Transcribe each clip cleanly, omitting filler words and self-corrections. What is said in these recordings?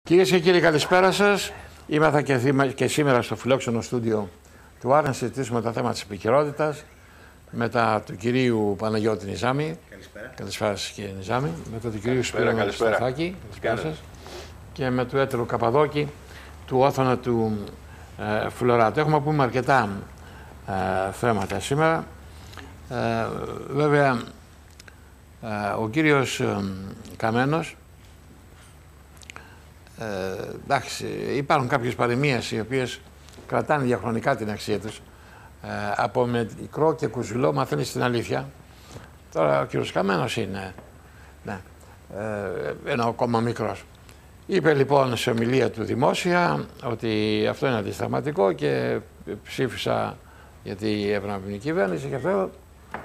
Κυρίες και κύριοι, καλησπέρα σας. Είμαστε και σήμερα στο φιλόξενο στούντιο του Άρη να συζητήσουμε τα θέματα της επικαιρότητας μετά του κυρίου Παναγιώτη Νιζάμη. Καλησπέρα. Καλησπέρα σας, κύριε Νιζάμη. Μετά του κυρίου Σπύρο Σταθάκη. Καλησπέρα σας. Και με του Έτερου Καπαδόκη, του Όθωνα του Φλωράτου. Έχουμε να πούμε αρκετά θέματα σήμερα. Βέβαια, ο κύριος Καμένος, εντάξει, υπάρχουν κάποιες παροιμίες οι οποίες κρατάνε διαχρονικά την αξία τους. Από μικρό και κουζουλό μαθαίνεις την αλήθεια. Τώρα ο κύριος Καμένος είναι, ναι, ενώ ακόμα μικρός. Είπε λοιπόν σε ομιλία του δημόσια ότι αυτό είναι αντισταγματικό και ψήφισα γιατί έπρεπε την κυβέρνηση και αυτό,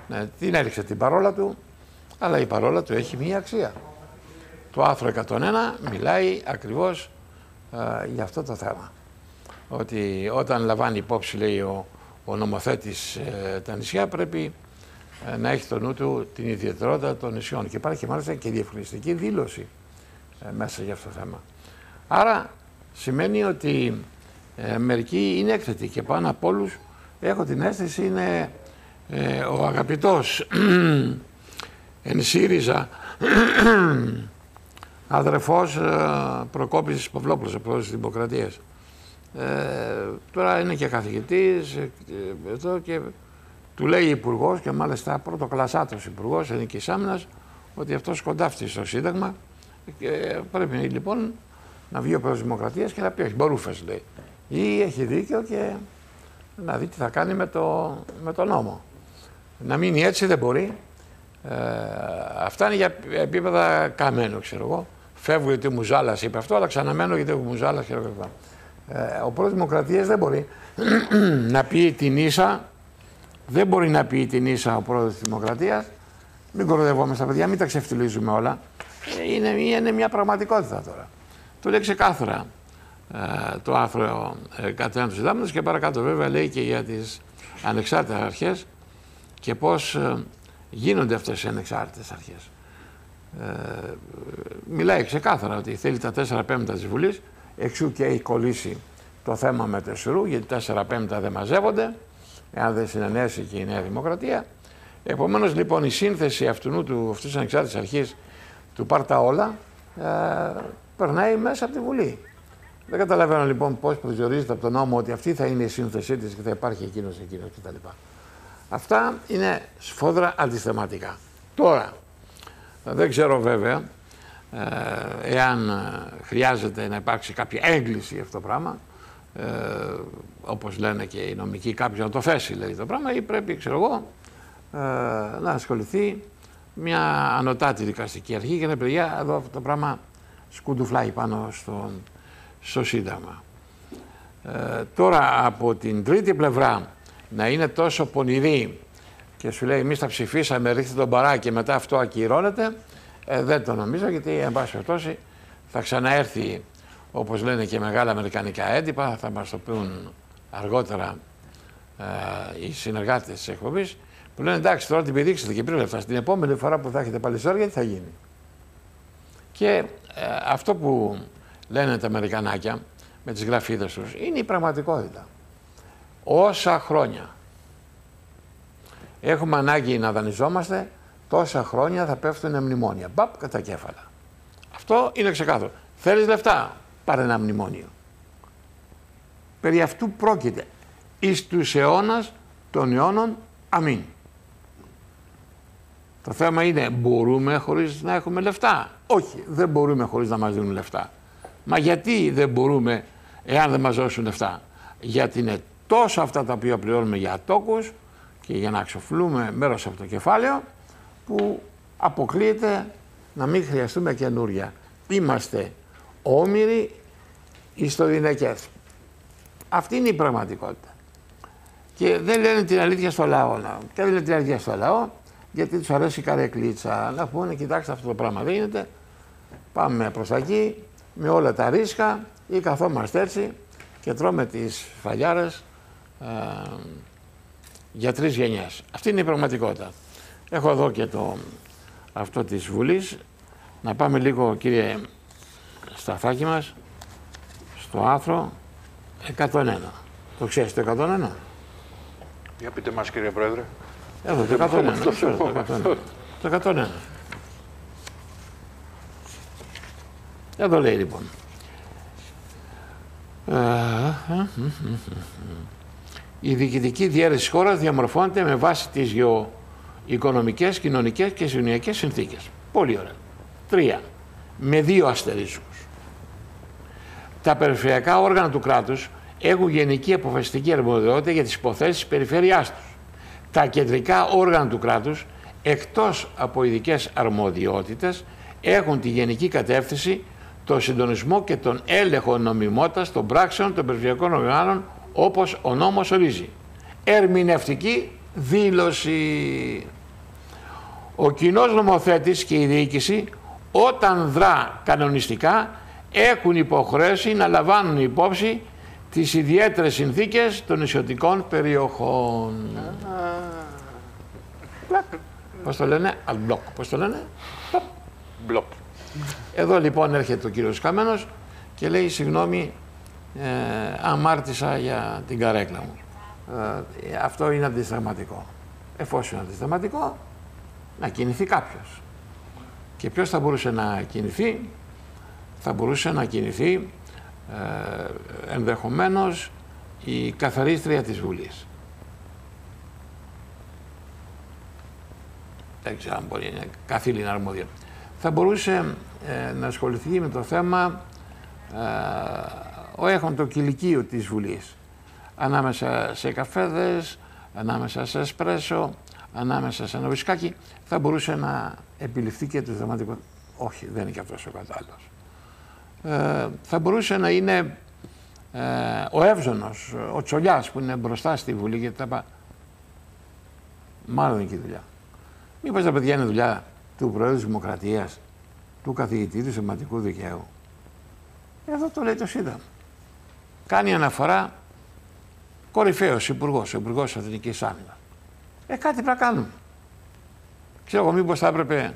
ναι, την έριξε την παρόλα του, αλλά η παρόλα του έχει μία αξία. Το άρθρο 101 μιλάει ακριβώς για αυτό το θέμα. Ότι όταν λαμβάνει υπόψη, λέει ο νομοθέτης τα νησιά, πρέπει να έχει στο νου του την ιδιαιτερότητα των νησιών. Και υπάρχει μάλιστα και διευκρινιστική δήλωση μέσα για αυτό το θέμα. Άρα σημαίνει ότι μερικοί είναι έκθετοι και πάνω από όλους έχω την αίσθηση είναι ο αγαπητός εν ΣΥΡΙΖΑ αδερφός Προκόπης Παυλόπουλος, ο πρόεδρος της Δημοκρατίας. Τώρα είναι και καθηγητής εδώ και του λέει υπουργός και μάλιστα πρωτοκλασσάτος υπουργός Εθνικής Άμυνας ότι αυτό σκοντάφτει στο Σύνταγμα και πρέπει λοιπόν να βγει ο πρόεδρος της Δημοκρατίας και να πει όχι, μπορούφες λέει. Ή έχει δίκιο και να δει τι θα κάνει με το νόμο. Να μείνει έτσι δεν μπορεί. Αυτά είναι για επίπεδα Καμένου, ξέρω εγώ. Φεύγω γιατί ο Μουζάλας είπε αυτό, αλλά ξαναμένω γιατί ο Μουζάλας και ο πρόεδρος Δημοκρατίας δεν μπορεί να πει την ίσα. Δεν μπορεί να πει την ίσα ο πρόεδρος της Δημοκρατίας. Μην κοροδευόμαστε, παιδιά, μην τα ξεφτιλίζουμε όλα. Είναι μια πραγματικότητα τώρα. Το λέει ξεκάθαρα το άρθρο 101 του Συντάγματος και παρακάτω βέβαια λέει και για τις ανεξάρτητες αρχές και πώς γίνονται αυτές οι ανεξάρτητες αρχές. Μιλάει ξεκάθαρα ότι θέλει τα 4/5 της Βουλής, εξού και έχει κολλήσει το θέμα με το ΣΥΡΟΥ, γιατί 4/5 δεν μαζεύονται, εάν δεν συνενέσει και η Νέα Δημοκρατία. Επομένως λοιπόν η σύνθεση αυτής της ανεξάρτητης αρχής του πάρτα όλα περνάει μέσα από τη Βουλή. Δεν καταλαβαίνω λοιπόν πώς προσδιορίζεται από τον νόμο ότι αυτή θα είναι η σύνθεσή της και θα υπάρχει εκείνος κτλ. Αυτά είναι σφόδρα αντισθεματικά. Τώρα, δεν ξέρω βέβαια εάν χρειάζεται να υπάρξει κάποια έγκληση για αυτό το πράγμα, όπως λένε και οι νομικοί, κάποιος να το θέσει λέει το πράγμα, ή πρέπει, ξέρω εγώ, να ασχοληθεί μια ανωτάτη δικαστική αρχή και να πει εδώ αυτό το πράγμα σκουντουφλάει πάνω στο Σύνταγμα. Τώρα από την τρίτη πλευρά να είναι τόσο πονηρή και σου λέει εμείς τα ψηφίσαμε, ρίχτε τον παρά και μετά αυτό ακυρώνεται, δεν το νομίζω, γιατί εν πάση περιπτώσει θα ξαναέρθει, όπως λένε και μεγάλα αμερικανικά έντυπα, θα μας το πούν αργότερα οι συνεργάτες της εκπομπής, που λένε εντάξει τώρα την πηδήξετε και πριν λεφτά, στην επόμενη φορά που θα έχετε παλισσόρια τι θα γίνει. Και αυτό που λένε τα Αμερικανάκια με τις γραφίδες τους είναι η πραγματικότητα. Όσα χρόνια έχουμε ανάγκη να δανειζόμαστε, τόσα χρόνια θα πέφτουν μνημόνια. Μπαπ, κατά κέφαλα. Αυτό είναι ξεκάθαρο. Θέλεις λεφτά, πάρε ένα μνημόνιο. Περί αυτού πρόκειται. Εις τους αιώνας των αιώνων, αμήν. Το θέμα είναι, μπορούμε χωρίς να έχουμε λεφτά? Όχι, δεν μπορούμε χωρίς να μας δίνουν λεφτά. Μα γιατί δεν μπορούμε εάν δεν μας δώσουν λεφτά? Γιατί είναι τόσο αυτά τα οποία πληρώνουμε για τόκους και για να εξοφλούμε μέρος από το κεφάλαιο που αποκλείεται να μην χρειαστούμε καινούρια. Είμαστε όμοιροι ιστοδυναικές. Αυτή είναι η πραγματικότητα. Και δεν λένε την αλήθεια στο λαό. Και δεν λένε την αλήθεια στο λαό γιατί τους αρέσει η καρεκλίτσα. Να πούνε, κοιτάξτε αυτό το πράγμα δεν γίνεται. Πάμε προς τα εκεί με όλα τα ρίσκα ή καθόμαστε έτσι και τρώμε τις φαλιάρες για 3 γενιές. Αυτή είναι η πραγματικότητα. Έχω εδώ και αυτό της Βουλής. Να πάμε λίγο, κύριε Σταθάκη μας, στο άρθρο 101. Το ξέρεις το 101? Για πείτε μας, κύριε Πρόεδρε. Εδώ το 101. Το 101. Εδώ λέει λοιπόν. Η διοικητική διαίρεση της χώρας διαμορφώνεται με βάση τις γεωοικονομικές, κοινωνικές και κοινωνικές συνθήκες. Πολύ ωραία. 3. Με 2 αστερίσκους. Τα περιφερειακά όργανα του κράτους έχουν γενική αποφασιστική αρμοδιότητα για τις υποθέσεις της περιφέρειάς τους. Τα κεντρικά όργανα του κράτους, εκτός από ειδικές αρμοδιότητες, έχουν τη γενική κατεύθυνση, τον συντονισμό και τον έλεγχο νομιμότητας των πράξεων των περιφερειακών οργάνων, όπως ο νόμος ορίζει. Ερμηνευτική δήλωση. Ο κοινός νομοθέτης και η διοίκηση, όταν δρά κανονιστικά, έχουν υποχρέωση να λαμβάνουν υπόψη τις ιδιαίτερες συνθήκες των νησιωτικών περιοχών. Πώς το λένε? Αλμπλοκ. Πώς το λένε? Μπλοκ. Εδώ λοιπόν έρχεται ο κύριος Καμένος και λέει συγγνώμη, αμάρτησα για την καρέκλα μου. Αυτό είναι αντισυνταγματικό. Εφόσον είναι αντισυνταγματικό, να κινηθεί κάποιος. Και ποιος θα μπορούσε να κινηθεί? Θα μπορούσε να κινηθεί ενδεχομένως η καθαρίστρια της Βουλής. Δεν ξέρω αν μπορεί, είναι καθήλυνα αρμόδια. Θα μπορούσε να ασχοληθεί με το θέμα ο έχον το κηλικείο της Βουλής. Ανάμεσα σε καφέδες, ανάμεσα σε εσπρέσο, ανάμεσα σε ένα ουισκάκι, θα μπορούσε να επιληφθεί και το θεματικό. Όχι, δεν είναι και αυτός ο κατάλληλος. Θα μπορούσε να είναι ο Εύζωνος, ο Τσολιάς που είναι μπροστά στη Βουλή και τα πά. Μάλλον είναι και η δουλειά. Μήπως τα παιδιά είναι δουλειά του Προέδρου της Δημοκρατίας, του καθηγητή του Συνταγματικού Δικαίου? Εδώ το λέει το Σύνταγμα. Κάνει αναφορά κορυφαίος υπουργός, ο Υπουργός Εθνικής Άμυνας. Κάτι πρέπει να κάνουμε. Ξέρω εγώ, μήπως θα έπρεπε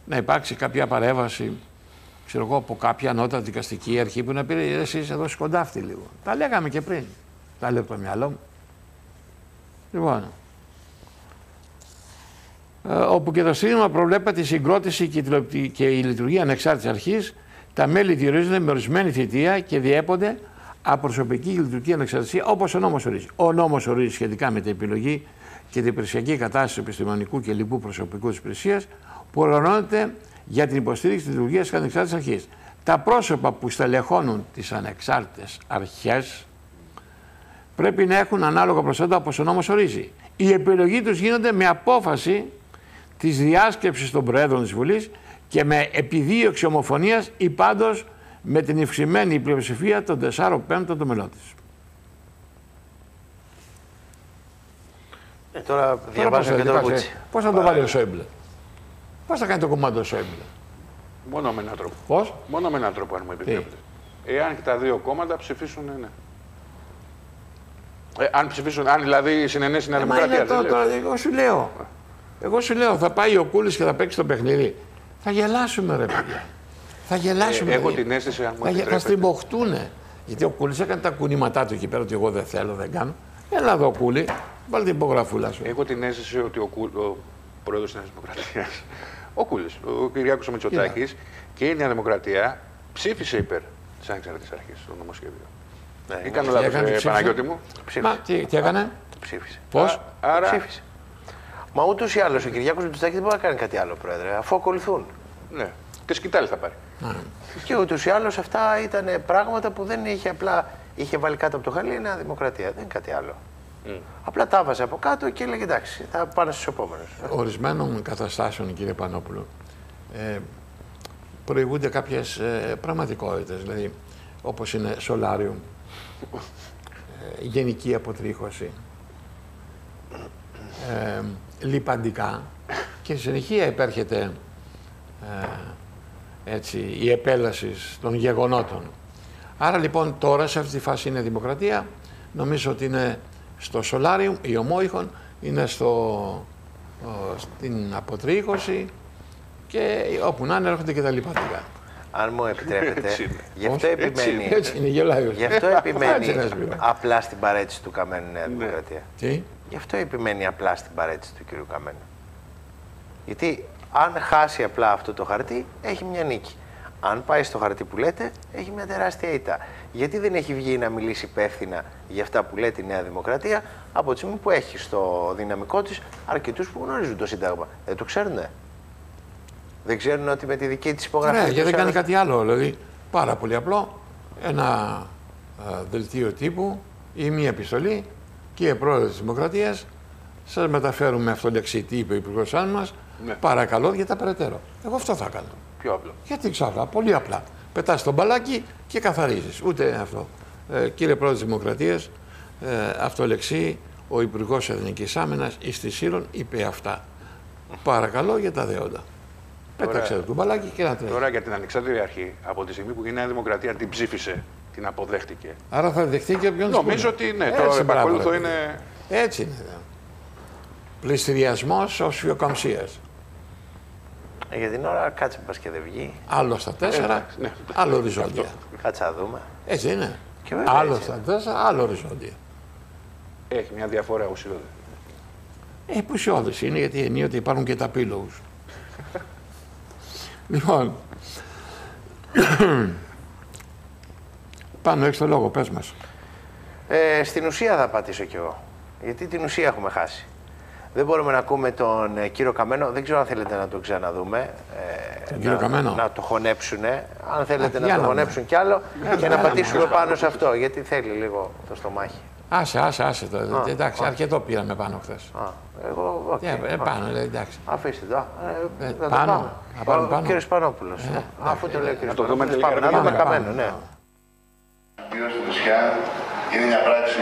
να υπάρξει κάποια παρέμβαση, ξέρω εγώ, από κάποια ανώτατη δικαστική αρχή που να πει εσείς εδώ σκοντάφτη λίγο. Τα λέγαμε και πριν. Τα λέω από το μυαλό μου. Λοιπόν, όπου και το Σύνταγμα προβλέπεται η συγκρότηση και η λειτουργία ανεξάρτητης αρχής, τα μέλη διορίζονται με ορισμένη θητεία και διέπονται από προσωπική και λειτουργική ανεξαρτησία, όπως ο νόμος ορίζει. Ο νόμος ορίζει σχετικά με την επιλογή και την υπηρεσιακή κατάσταση του επιστημονικού και λοιπού προσωπικού της υπηρεσίας, που οργανώνεται για την υποστήριξη της λειτουργίας της ανεξάρτητης αρχής. Τα πρόσωπα που στελεχώνουν τις ανεξάρτητες αρχές πρέπει να έχουν ανάλογα προσόντα όπως ο νόμος ορίζει. Η επιλογή τους γίνονται με απόφαση της διάσκεψης των Προέδρων της Βουλής και με επιδίωξη ομοφωνίας ή πάντως με την ευξημένη πλειοψηφία των 4/5 των μελών της. Τώρα διαβάζω και το Βούτσι. Πώς θα το βάλει ο Σόιμπλε? Πώς θα κάνει το κομμάτι ο Σόιμπλε? Μόνο με έναν τρόπο. Πώς? Μόνο με έναν τρόπο, αν μου επιτρέπετε. Εάν και τα δύο κόμματα ψηφίσουν ναι. Αν ψηφίσουν, αν δηλαδή συνενέσει η Νέα Δημοκρατία. Εγώ σου λέω, θα πάει ο Κούλης και θα παίξει το παιχνίδι. Θα γελάσουμε, ρε παιδιά. Θα γελάσουμε. Έχω την αίσθηση, αν μου επιτρέπετε. Θα στριμωχτούνε. Γιατί ο Κούλης έκανε τα κουνήματά του εκεί πέρα, ότι εγώ δεν θέλω, δεν κάνω. Έλα εδώ, Κούλη, βάλει την υπογραφούλα σου. Έχω την αίσθηση ότι ο πρόεδρος της Νέας Δημοκρατίας, ο Κούλης, ο Κυριάκος ο Μητσοτάκης και η Νέα Δημοκρατία ψήφισε υπέρ της ανεξάρτητης αρχής στο νομοσχέδιο. Έκανε λάθος, Παναγιώτη μου. Τι έκανε? Ψήφισε. Πώς? Άρα... Ψήφισε. Μα ούτως ή άλλως ο Κυριάκος Μητσοτάκης δεν μπορεί να κάνει κάτι άλλο, Πρόεδρε, αφού ακολουθούν. Ναι. Και σκητάλη θα πάρει. Και ούτως ή άλλως αυτά ήταν πράγματα που δεν είχε απλά. Είχε βάλει κάτω από το χαλί η Νέα Δημοκρατία. Δεν είναι κάτι άλλο. Απλά τα βάζε από κάτω και έλεγε εντάξει, θα πάνε στους επόμενους. Ορισμένων καταστάσεων, κύριε Πανόπουλο, προηγούνται κάποιες πραγματικότητες. Δηλαδή, όπως είναι σολάριουμ, γενική αποτρίχωση, λιπαντικά και στη συνεχεία υπέρχεται έτσι, η επέλαση των γεγονότων. Άρα λοιπόν τώρα σε αυτή τη φάση είναι δημοκρατία. Νομίζω ότι είναι στο σολάριουμ, η ομόηχον, είναι στην αποτρίχωση και όπου να είναι έρχονται και τα λιπαντικά. Αν μου επιτρέπετε, γι' αυτό επιμένει. Έτσι είναι, γελάει. Γι' αυτό επιμένει απλά στην παρέτηση του Καμένου Νέα Δημοκρατία. Τι? Γι' αυτό επιμένει απλά στην παρέτηση του κ. Καμένου. Γιατί αν χάσει απλά αυτό το χαρτί, έχει μια νίκη. Αν πάει στο χαρτί που λέτε, έχει μια τεράστια ήττα. Γιατί δεν έχει βγει να μιλήσει υπεύθυνα για αυτά που λέει η Νέα Δημοκρατία, από τη στιγμή που έχει στο δυναμικό της αρκετούς που γνωρίζουν το Σύνταγμα. Δεν το ξέρουνε. Δεν ξέρουν ότι με τη δική της υπογραφή. Ναι, γιατί δεν κάνει κάτι άλλο. Δηλαδή, πάρα πολύ απλό. Ένα δελτίο τύπου ή μία επιστολή. Κύριε Πρόεδρε της Δημοκρατίας, σας μεταφέρουμε αυτό λεξί. Τι είπε ο Υπουργός μας. Ναι. Παρακαλώ για τα περαιτέρω. Εγώ αυτό θα κάνω. Πιο απλό. Γιατί ξαφνικά, πολύ απλά. Πετάς τον μπαλάκι και καθαρίζεις. Ούτε αυτό. Κύριε Πρόεδρε της Δημοκρατίας, αυτό λεξί, ο Υπουργός Εθνικής Άμυνας εις τη Σύρων είπε αυτά. Παρακαλώ για τα δέοντα. Πέταξε το μπαλάκι και να τρέχει. Τώρα για την ανεξάρτητη αρχή, από τη στιγμή που η Νέα Δημοκρατία την ψήφισε, την αποδέχτηκε. Άρα θα δεχτεί και ποιον. Νομίζω ότι ναι, το επακόλουθο είναι. Έτσι είναι. Πληστηριασμός ως φιοκαμψίας. Για την ώρα κάτσε πας και δεν βγει. Άλλο στα 4, ναι. άλλο οριζόντια. Κάτσε να δούμε. Έτσι είναι. Βέβαια, άλλο έτσι στα 4, άλλο οριζόντια. Έχει μια διαφορά ουσιώδη. Ουσιώδης είναι γιατί ενίοτε υπάρχουν και τα πύλογους. Λοιπόν, πάνω έχεις το λόγο, πες μας. Στην ουσία θα πατήσω κι εγώ. Γιατί την ουσία έχουμε χάσει. Δεν μπορούμε να ακούμε τον κύριο Καμένο. Δεν ξέρω αν θέλετε να το ξαναδούμε. Τον κύριο Καμένο. Να το χωνέψουνε. Αν θέλετε να το χωνέψουν κι άλλο και να πατήσουμε πάνω σε αυτό. Γιατί θέλει λίγο το στομάχι. Άσε το. Εντάξει, αρκετό πήραμε πάνω χθες. Εγώ, πάνω, εντάξει. Αφήστε το. Πάνω. Ο κύριος Πανόπουλος. Αφού το λέει ο κύριος Πανόπουλος. Πάμε να δούμε Καμένο, ναι. Γύρω στη Δυσιά είναι μια πράξη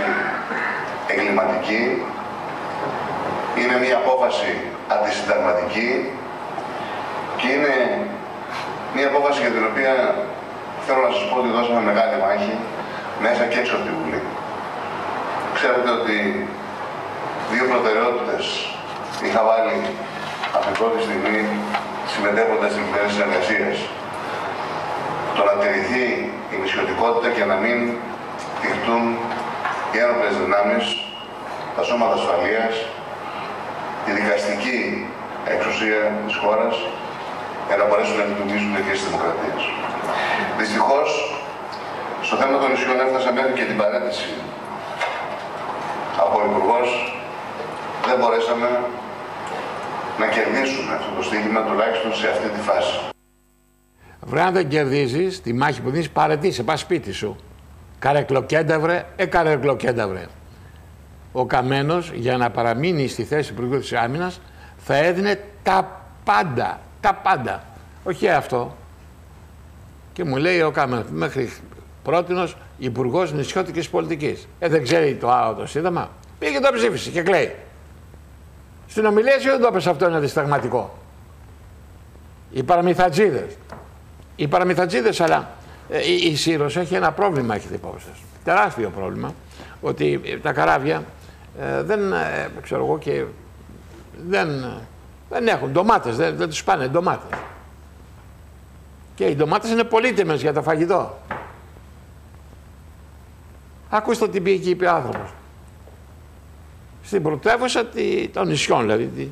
εγκληματική, είναι μια απόφαση αντισυνταγματική και είναι μια απόφαση για την οποία θέλω να σας πω ότι δώσαμε μεγάλη μάχη μέσα και έξω από τη Βουλή. Ξέρετε ότι δύο προτεραιότητες είχα βάλει από την πρώτη στιγμή συμμετέχοντας στην κυβέρνηση της εργασίας. Το να τηρηθεί η νησιωτικότητα και να μην τυχτούν οι ένοπλες δυνάμεις, τα σώματα ασφαλείας, η δικαστική εξουσία της χώρας για να μπορέσουν να λειτουργήσουν οι αρχές της δημοκρατίας. Δυστυχώς, στο θέμα των νησιών έφτασα μέχρι και την παρέτηση από ο Υπουργός. Δεν μπορέσαμε να κερδίσουμε αυτό το στοίχημα, τουλάχιστον σε αυτή τη φάση. Βρε, αν δεν κερδίζεις τη μάχη που δίνεις, παρετήσαι, πας σπίτι σου. Καρεκλοκένταυρε, καρεκλοκένταυρε. Ο Καμένος, για να παραμείνει στη θέση του Υπουργού της Άμυνας, θα έδινε τα πάντα. Τα πάντα. Όχι αυτό. Και μου λέει ο Καμένος, μέχρι πρότινος Υπουργός Νησιώτικης Πολιτικής. Δεν ξέρει το άλλο το Σύνταγμα. Πήγε και το ψήφισε και κλαίει. Στην ομιλία σου δεν το έπεσε αυτό είναι αντισταγματικό. Οι παραμυθατζίδες, αλλά η Σύρος έχει ένα πρόβλημα, έχετε υπόψη σας. Τεράστιο πρόβλημα, ότι τα καράβια δεν, ξέρω εγώ, και δεν έχουν ντομάτες, δεν τους πάνε ντομάτες. Και οι ντομάτες είναι πολύτιμες για το φαγητό. Ακούστε τι πήγε και είπε ο άνθρωπος. Στην πρωτεύουσα των νησιών, δηλαδή,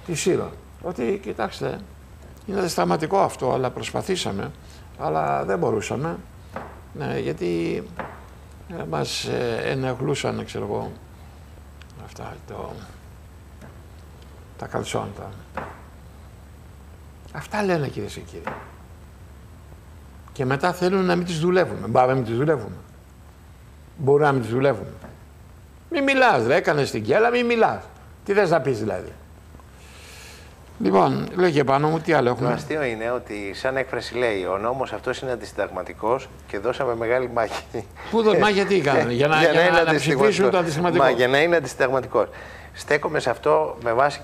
τη Σύρο. Ότι, κοιτάξτε, είναι δισταγματικό αυτό, αλλά προσπαθήσαμε, αλλά δεν μπορούσαμε, ναι, γιατί μας ενοχλούσαν, ξέρω εγώ, αυτά, τα καλσόντα. Αυτά λένε, κυρίες και κύριοι. Και μετά θέλουν να μην τις δουλεύουμε. Μπα, να μην τις δουλεύουμε. Μπορούμε να μην τις δουλεύουμε. Μην μιλάς, ρε, έκανες την κέλα, μην μιλάς. Τι θες να πεις δηλαδή. Λοιπόν, λέγε πάνω μου, τι άλλο έχουμε. Το αστείο είναι ότι, σαν έκφραση λέει, ο νόμος αυτός είναι αντισυνταγματικός και δώσαμε μεγάλη μάχη. Πού δώσαμε, γιατί κάνανε, για να ψηφίσουν το αντισυνταγματικό. Για να είναι αντισυνταγματικός. Στέκομαι σε αυτό με βάση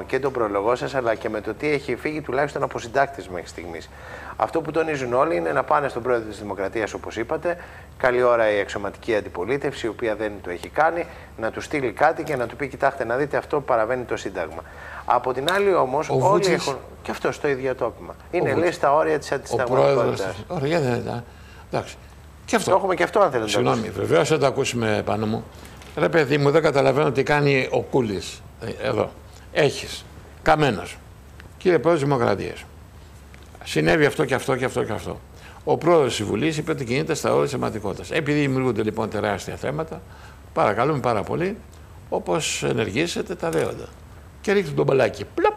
και τον προλογό σας, αλλά και με το τι έχει φύγει τουλάχιστον από συντάκτες μέχρι στιγμής. Αυτό που τονίζουν όλοι είναι να πάνε στον πρόεδρο της Δημοκρατίας, όπως είπατε, καλή ώρα η αξιωματική αντιπολίτευση, η οποία δεν το έχει κάνει, να του στείλει κάτι και να του πει: κοιτάξτε, να δείτε, αυτό παραβαίνει το Σύνταγμα. Από την άλλη, όμως, όλοι έχουν. Και αυτό στο ίδιο τόπιμα. Είναι, λέει, στα όρια της αντισυνταγματικότητας. Ωραία, δεν είναι. Εντάξει. Και αυτό. Το έχουμε και αυτό, αν θέλετε. Συγγνώμη, βεβαίως θα το ακούσουμε πάνω μου. Ρε παιδί μου, δεν καταλαβαίνω τι κάνει ο Κούλης. Εδώ. Έχεις. Καμένος. Κύριε Πρόεδρε της Δημοκρατίας. Συνέβη αυτό και αυτό και αυτό και αυτό. Ο πρόεδρος της Βουλής είπε ότι κινείται στα όρια της συνταγματικότητας. Επειδή δημιουργούνται λοιπόν τεράστια θέματα, παρακαλούμε πάρα πολύ, όπως ενεργήσετε τα δέοντα. Και ρίχνει τον μπαλάκι. Πλοπ.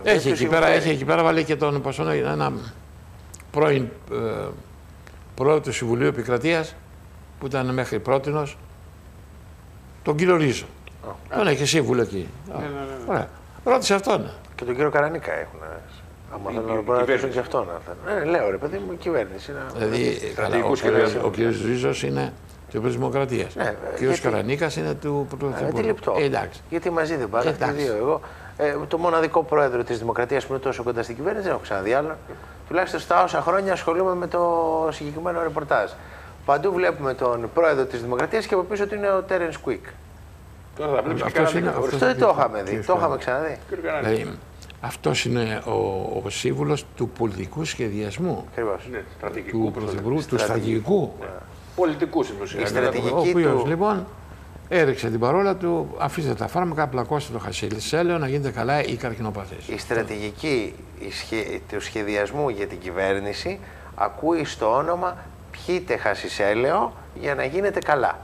Έχει εκεί πέρα βάλει και τον ένα πρώην πρόεδρο του Συμβουλίου Επικρατείας που ήταν μέχρι πρότινος, τον κύριο Ρίζο. Τον έχει σύμβουλο εκεί. Ωραία. Ρώτησε αυτόν. Και τον κύριο Καρανίκα έχουν. Άμα θέλω να ρωτήσω και αυτόν. Λέω, ρε παιδί μου, η κυβέρνηση. Δηλαδή, ο κύριος Ρίζος είναι του Δημοκρατίας. Ο κύριος Καρανίκας είναι του Πρωθυπουργού. Τι λεπτό. Γιατί μαζί δεν πάνε αυτοί οι δύο. Εγώ το μοναδικό πρόεδρο της Δημοκρατίας που είναι τόσο κοντά στην κυβέρνηση δεν έχω ξαναδεί άλλο. Τουλάχιστον στα όσα χρόνια ασχολούμαι με το συγκεκριμένο ρεπορτάζ. Παντού βλέπουμε τον πρόεδρο της Δημοκρατίας και από πίσω του είναι ο Τέρενς Κουίκ. Αυτό δεν το είχαμε δει. Το είχαμε ξαναδεί. Αυτός είναι ο σύμβουλος του πολιτικού σχεδιασμού. Του Πρωθυπουργού, του στρατηγικού. Πολιτικού στην ουσία. Ο οποίος λοιπόν έριξε την παρόλα του, αφήστε τα φάρμακα, πλακώστε το χασίλι σέλαιο να γίνεται καλά η καρκινοπαθής. Η στρατηγική του σχεδιασμού για την κυβέρνηση ακούει στο όνομα πιείτε χασισέλαιο για να γίνετε καλά.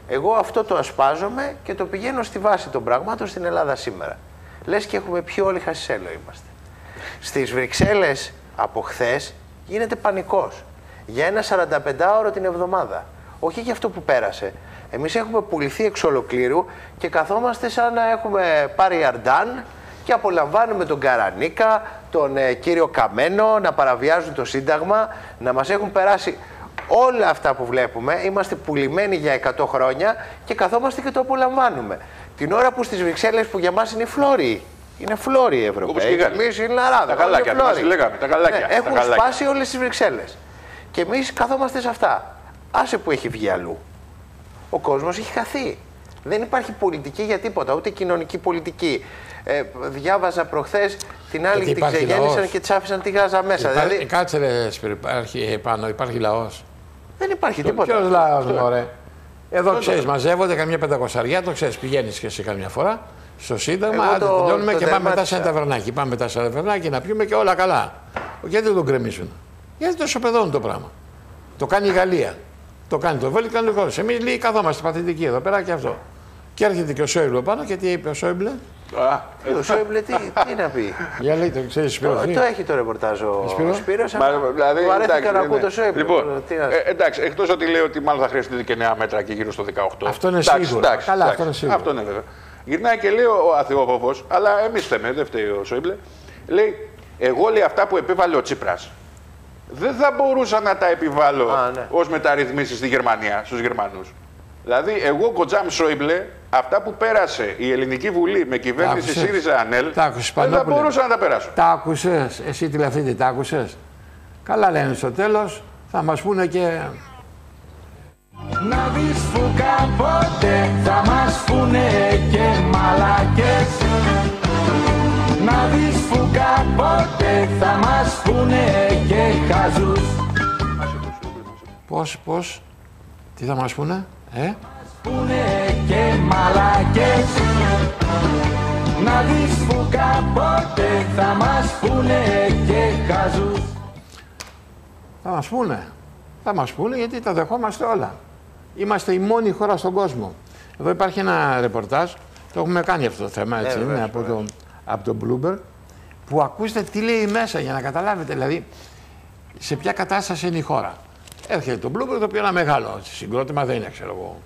Εγώ αυτό το ασπάζομαι και το πηγαίνω στη βάση των πραγμάτων στην Ελλάδα σήμερα. Λες και έχουμε πιει όλοι χασισέλαιο είμαστε. Στις Βρυξέλλες από χθες γίνεται πανικός. Για ένα 45ωρο την εβδομάδα. Όχι για αυτό που πέρασε. Εμείς έχουμε πουληθεί εξ ολοκλήρου και καθόμαστε σαν να έχουμε πάρει αρντάν και απολαμβάνουμε τον Καρανίκα, τον κύριο Καμένο, να παραβιάζουν το Σύνταγμα, να μας έχουν περάσει όλα αυτά που βλέπουμε. Είμαστε πουλημένοι για 100 χρόνια και καθόμαστε και το απολαμβάνουμε. Την ώρα που στις Βρυξέλλες που για μας είναι φλόροι. Είναι φλόροι οι Ευρωπαίοι. Εμείς είναι λαράδα. Τα καλάκια, λέγαμε, τα καλάκια. Έχουν σπάσει όλες τις Βρυξέλλες. Και εμείς καθόμαστε σε αυτά. Άσε που έχει βγει αλλού. Ο κόσμος έχει χαθεί. Δεν υπάρχει πολιτική για τίποτα, ούτε κοινωνική πολιτική. Διάβαζα προχθές την άλλη την ξεγέννησαν και της άφησαν τη Γάζα μέσα. Δηλαδή... Κάτσε ρε Σπύρο, υπάρχει λαός. Δεν υπάρχει τίποτα. Ποιος λαός, μωρέ. Εδώ ξέρεις, μαζεύονται καμιά 500, το ξέρεις, πηγαίνεις και σε καμιά φορά στο Σύνταγμα, τελειώνουμε και πάμε μετά σε ένα ταβερνάκι. Πάμε μετά σε ένα ταβερνάκι να πιούμε και όλα καλά. Γιατί δεν τον γκρεμίσουν? Γιατί το σοπεδώνουν το πράγμα. Το κάνει η Γαλλία. Το κάνει το Βέλγιο, κάνει το χώρο. Εμείς λίγοι καθόμαστε παθητικοί εδώ πέρα και αυτό. Και έρχεται και ο Σόιμπλε πάνω και τι είπε ο Σόιμπλε? Ο Σόιμπλε τι να πει? Για λέει το ξέρεις Σπύρο. Το έχει το ρεπορτάζ ο Σπύρος. Δηλαδή, μου αρέθηκε να ακούω το Σόιμπλε. Λοιπόν, εντάξει, εκτός ότι λέει ότι μάλλον θα χρειαστεί και νέα μέτρα και γύρω στο 18. Αυτό είναι σίγουρο. Καλά, αυτό είναι σίγουρο. Αυτό είναι βέβαια. Γυρνάει και λέει ο Αθεόφοβος, αλλά εμείς φταίμε, δεν φταίει ο Σόιμπλε. Λέει, εγώ λέει αυτά που επέβαλε ο Τσίπρας. Δεν θα μπορούσα να τα επιβάλλω ως μεταρρυθμίσεις στη Γερμανία, στους Γερμανούς. Δηλαδή, εγώ Κοτζάμ Σόιμπλε, αυτά που πέρασε η Ελληνική Βουλή με κυβέρνηση ΣΥΡΙΖΑ-ΑΝΕΛ, δεν θα μπορούσα να τα περάσω. Τα άκουσες, εσύ τηλεφύτη, τα άκουσες? Καλά λένε στο τέλος, θα μας πούνε και... Να δεις που κάποτε θα μας πούνε και μαλακές. Να δεις που κάποτε θα μας πούνε και χαζούς. Πώς, τι θα μας πούνε, Μας πούνε και μαλακές. Να δεις που κάποτε θα μας πούνε και χαζούς. Θα μας πούνε γιατί τα δεχόμαστε όλα. Είμαστε η μόνη χώρα στον κόσμο. Εδώ υπάρχει ένα ρεπορτάζ, το έχουμε κάνει αυτό το θέμα, έτσι, είναι από το Bloomberg, που ακούστε τι λέει μέσα για να καταλάβετε, δηλαδή, σε ποια κατάσταση είναι η χώρα. Έρχεται το Bloomberg, το οποίο είναι ένα μεγάλο συγκρότημα, δεν είναι, ξέρω εγώ,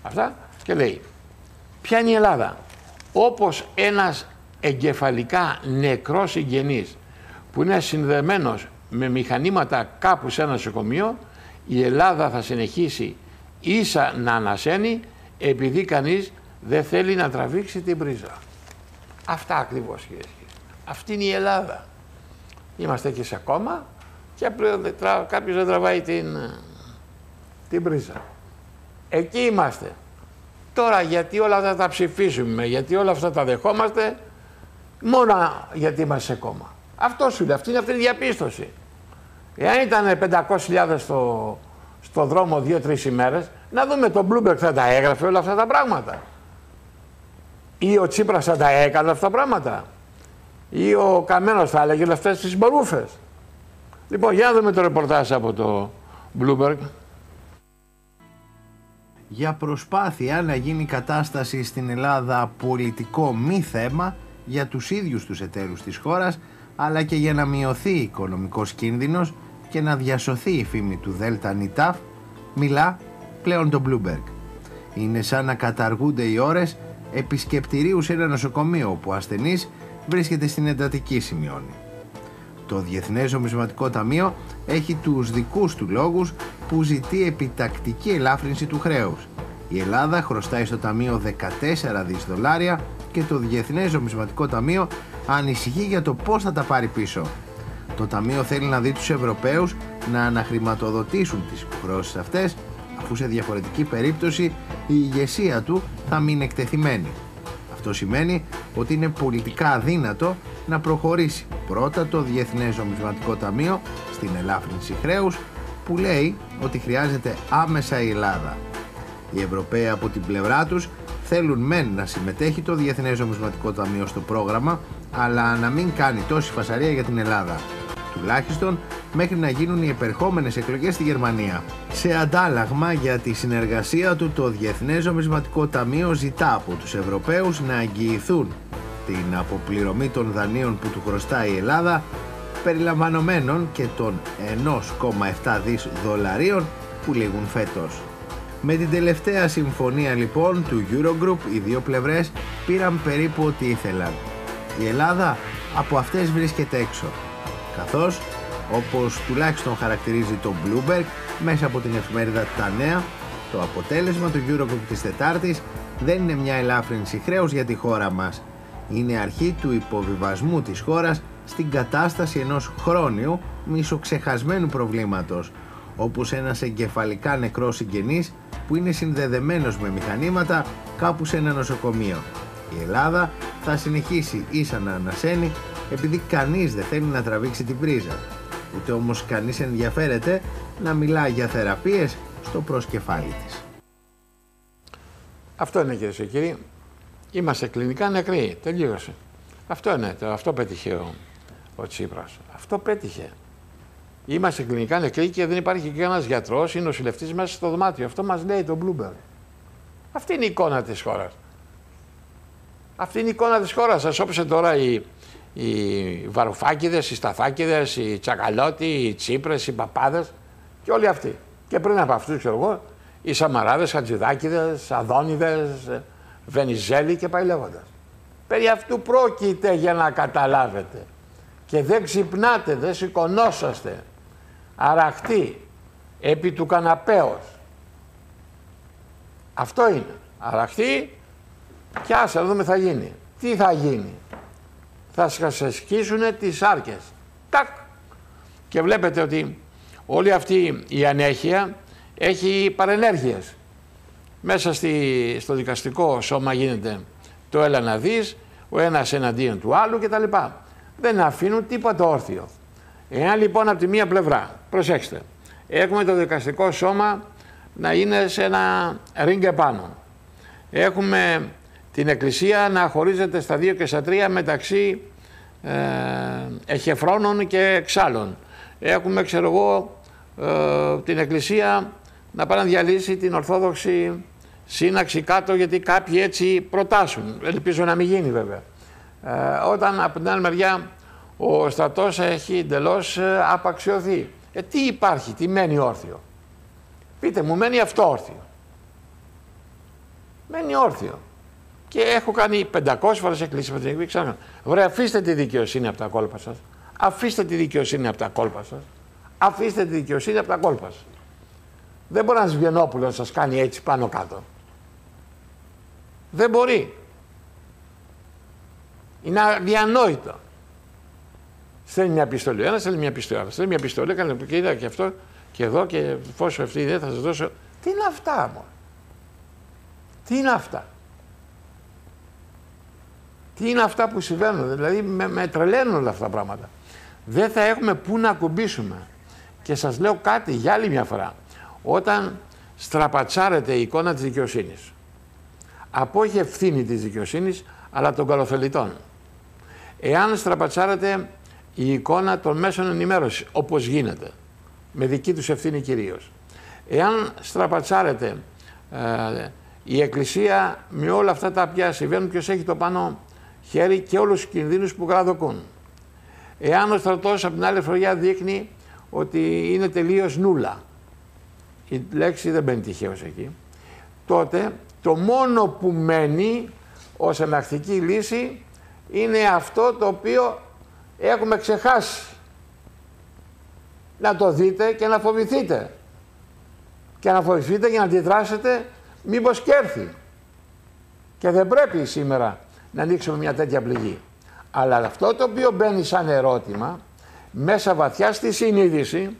αυτά, και λέει, ποια είναι η Ελλάδα? Όπως ένας εγκεφαλικά νεκρός συγγενής που είναι συνδεμένος με μηχανήματα κάπου σε ένα νοσοκομείο, η Ελλάδα θα συνεχίσει ίσα να ανασένει επειδή κανείς δεν θέλει να τραβήξει την πρίζα. Αυτά ακριβώς, κυρίες και κύριοι. Αυτή είναι η Ελλάδα. Είμαστε και σε κόμμα και κάποιος δεν τραβάει την πρίζα. Εκεί είμαστε. Τώρα γιατί όλα αυτά τα ψηφίσουμε, γιατί όλα αυτά τα δεχόμαστε, μόνο γιατί είμαστε σε κόμμα. Αυτό σου λέει, αυτή είναι η διαπίστωση. Εάν ήταν 500.000 στο δρόμο 2-3 ημέρες, να δούμε τον Bloomberg θα τα έγραφε όλα αυτά τα πράγματα. Ή ο Τσίπρας θα τα έκανε αυτά τα πράγματα. Ή ο Καμένος θα έλεγε αυτές τις μπαρούφες. Λοιπόν, για να δούμε το ρεπορτάζ από το Bloomberg. Για προσπάθεια να γίνει η κατάσταση στην Ελλάδα πολιτικό μη θέμα για τους ίδιους τους εταίρους της χώρας, αλλά και για να μειωθεί οικονομικός κίνδυνος και να διασωθεί η φήμη του Δέλτα Νιτάφ, μιλά πλέον το Bloomberg. Είναι σαν να καταργούνται οι ώρες επισκεπτηρίου σε ένα νοσοκομείο όπου ο ασθενής βρίσκεται στην εντατική, σημειώνει. Το Διεθνές Νομισματικό Ταμείο έχει τους δικούς του λόγους που ζητεί επιτακτική ελάφρυνση του χρέους. Η Ελλάδα χρωστάει στο Ταμείο 14 δις δολάρια και το Διεθνές Νομισματικό Ταμείο ανησυχεί για το πώς θα τα πάρει πίσω. Το Ταμείο θέλει να δει τους Ευρωπαίους να αναχρηματοδοτήσουν τις υποχρεώσεις αυτές, αφού σε διαφορετική περίπτωση η ηγεσία του θα μείνει εκτεθειμένη. Αυτό σημαίνει ότι είναι πολιτικά αδύνατο να προχωρήσει πρώτα το Διεθνές Νομισματικό Ταμείο στην ελάφρυνση χρέους, που λέει ότι χρειάζεται άμεσα η Ελλάδα. Οι Ευρωπαίοι από την πλευρά τους θέλουν μεν να συμμετέχει το Διεθνές Νομισματικό Ταμείο στο πρόγραμμα, αλλά να μην κάνει τόση φασαρία για την Ελλάδα. Τουλάχιστον μέχρι να γίνουν οι επερχόμενες εκλογές στη Γερμανία. Σε αντάλλαγμα για τη συνεργασία του, το Διεθνές Νομισματικό Ταμείο ζητά από τους Ευρωπαίους να εγγυηθούν την αποπληρωμή των δανείων που του χρωστάει η Ελλάδα, περιλαμβανομένων και των 1,7 δις δολαρίων που λήγουν φέτος. Με την τελευταία συμφωνία λοιπόν του Eurogroup, οι δύο πλευρές πήραν περίπου ό,τι ήθελαν. Η Ελλάδα από αυτές βρίσκεται έξω, καθώς, όπως τουλάχιστον χαρακτηρίζει το Bloomberg μέσα από την εφημερίδα Τα Νέα, το αποτέλεσμα του Eurogroup της Τετάρτης δεν είναι μια ελάφρυνση χρέους για τη χώρα μας. Είναι αρχή του υποβιβασμού της χώρας στην κατάσταση ενός χρόνιου μισοξεχασμένου προβλήματος, όπως ένας εγκεφαλικά νεκρός συγγενής που είναι συνδεδεμένος με μηχανήματα κάπου σε ένα νοσοκομείο. Η Ελλάδα θα συνεχίσει ίσα να ανασένει, επειδή κανείς δεν θέλει να τραβήξει την πρίζα. Ούτε όμως κανείς ενδιαφέρεται να μιλά για θεραπείες στο προσκεφάλι της. Αυτό είναι, κυρίες και κύριοι. Είμαστε κλινικά νεκροί. Τελείωσε. Αυτό είναι. Αυτό πέτυχε ο Τσίπρας. Αυτό πέτυχε. Είμαστε κλινικά νεκροί και δεν υπάρχει και κανένας γιατρός ή νοσηλευτής μέσα στο δωμάτιο. Αυτό μας λέει το Bloomberg. Αυτή είναι η εικόνα της χώρας. Αυτή είναι η εικόνα της χώρας. Σας όψε τώρα οι Βαρουφάκηδες, οι Σταθάκηδες, οι Τσακαλώτοι, οι Τσίπρες, οι Παπάδες και όλοι αυτοί. Και πριν από αυτούς, ξέρω εγώ, οι Σαμαράδες, Χατζηδάκηδες, Αδόνιδες, Βενιζέλη και πάει λέγοντας. Περί αυτού πρόκειται, για να καταλάβετε. Και δεν ξυπνάτε, δεν σηκωνόσαστε. Αραχτοί, επί του καναπέως. Αυτό είναι. Αραχτοί και άσε να δούμε θα γίνει. Τι θα γίνει. Θα σας σκίσουνε τις άρκες. Τακ. Και βλέπετε ότι όλη αυτή η ανέχεια έχει παρενέργειες. Μέσα στο δικαστικό σώμα γίνεται το έλα να δεις, ο ένας εναντίον του άλλου κτλ. Δεν αφήνουν τίποτα όρθιο. Εάν λοιπόν από τη μία πλευρά, προσέξτε, έχουμε το δικαστικό σώμα να είναι σε ένα ρίγκ επάνω. Έχουμε την Εκκλησία να χωρίζεται στα 2 και στα 3 μεταξύ εχεφρόνων και εξάλλων. Έχουμε, ξέρω εγώ, την Εκκλησία να πάει να διαλύσει την Ορθόδοξη Σύναξη κάτω, γιατί κάποιοι έτσι προτάσουν. Ελπίζω να μην γίνει βέβαια. Όταν από την άλλη μεριά ο στρατός έχει εντελώς απαξιωθεί. Τι υπάρχει, τι μένει όρθιο. Πείτε μου, μένει αυτό όρθιο. Μένει όρθιο. Και έχω κάνει 500 φορές εκκλήσεις με την Εκκλησία. Ξανά. Βρε, αφήστε τη δικαιοσύνη από τα κόλπα σας. Αφήστε τη δικαιοσύνη από τα κόλπα σας. Αφήστε τη δικαιοσύνη από τα κόλπα σας. Δεν μπορεί ένας Βιενόπουλος να σας κάνει έτσι πάνω κάτω. Δεν μπορεί. Είναι αδιανόητο. Στέλνει μια επιστολή. Ένα στέλνει μια επιστολή. Στέλνει μια επιστολή, έκανε και είδα και αυτό και εδώ και εφόσον αυτή η ιδέα θα σας δώσω. Τι είναι αυτά, μόνο. Τι είναι αυτά. Τι είναι αυτά που συμβαίνουν. Δηλαδή με τρελαίνουν όλα αυτά τα πράγματα. Δεν θα έχουμε πού να ακουμπήσουμε. Και σας λέω κάτι για άλλη μια φορά. Όταν στραπατσάρεται η εικόνα της δικαιοσύνης, από όχι ευθύνη της δικαιοσύνης, αλλά των καλοθελητών. Εάν στραπατσάρεται η εικόνα των μέσων ενημέρωσης, όπως γίνεται, με δική τους ευθύνη κυρίως. Εάν στραπατσάρεται η Εκκλησία με όλα αυτά τα οποία συμβαίνουν, ποιος έχει το πάνω χέρι και όλους τους κινδύνους που γραδοκούν. Εάν ο στρατός από την άλλη φροντιά δείχνει ότι είναι τελείως νούλα, η λέξη δεν μπαίνει τυχαίως εκεί, τότε το μόνο που μένει ως εναλλακτική λύση είναι αυτό το οποίο έχουμε ξεχάσει. Να το δείτε και να φοβηθείτε. Και να φοβηθείτε για να αντιδράσετε μήπως και έρθει. Και δεν πρέπει σήμερα να ανοίξουμε μια τέτοια πληγή. Αλλά αυτό το οποίο μπαίνει σαν ερώτημα μέσα βαθιά στη συνείδηση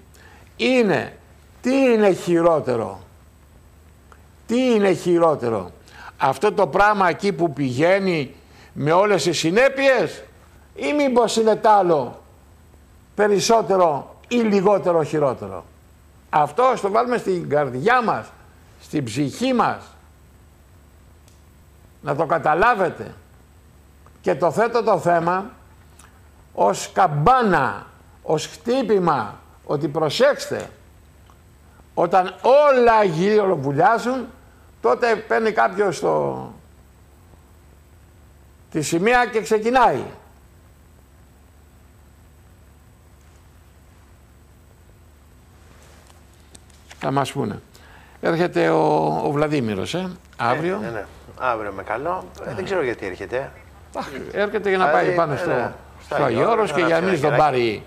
είναι τι είναι χειρότερο. Τι είναι χειρότερο. Αυτό το πράγμα εκεί που πηγαίνει με όλες τις συνέπειες ή μήπως είναι τ' άλλο περισσότερο ή λιγότερο χειρότερο. Αυτό το βάλουμε στην καρδιά μας, στην ψυχή μας. Να το καταλάβετε. Και το θέτω το θέμα ως καμπάνα, ως χτύπημα, ότι προσέξτε, όταν όλα γύρω βουλιάζουν, τότε παίρνει κάποιος τη σημαία και ξεκινάει. Θα μας πούνε. Έρχεται ο Βλαδίμηρος, αύριο. Ναι. Αύριο με καλό. Δεν ξέρω γιατί έρχεται. Έρχεται για να πάει πάνω στο Άγιο Όρος και για να μην τον πάρει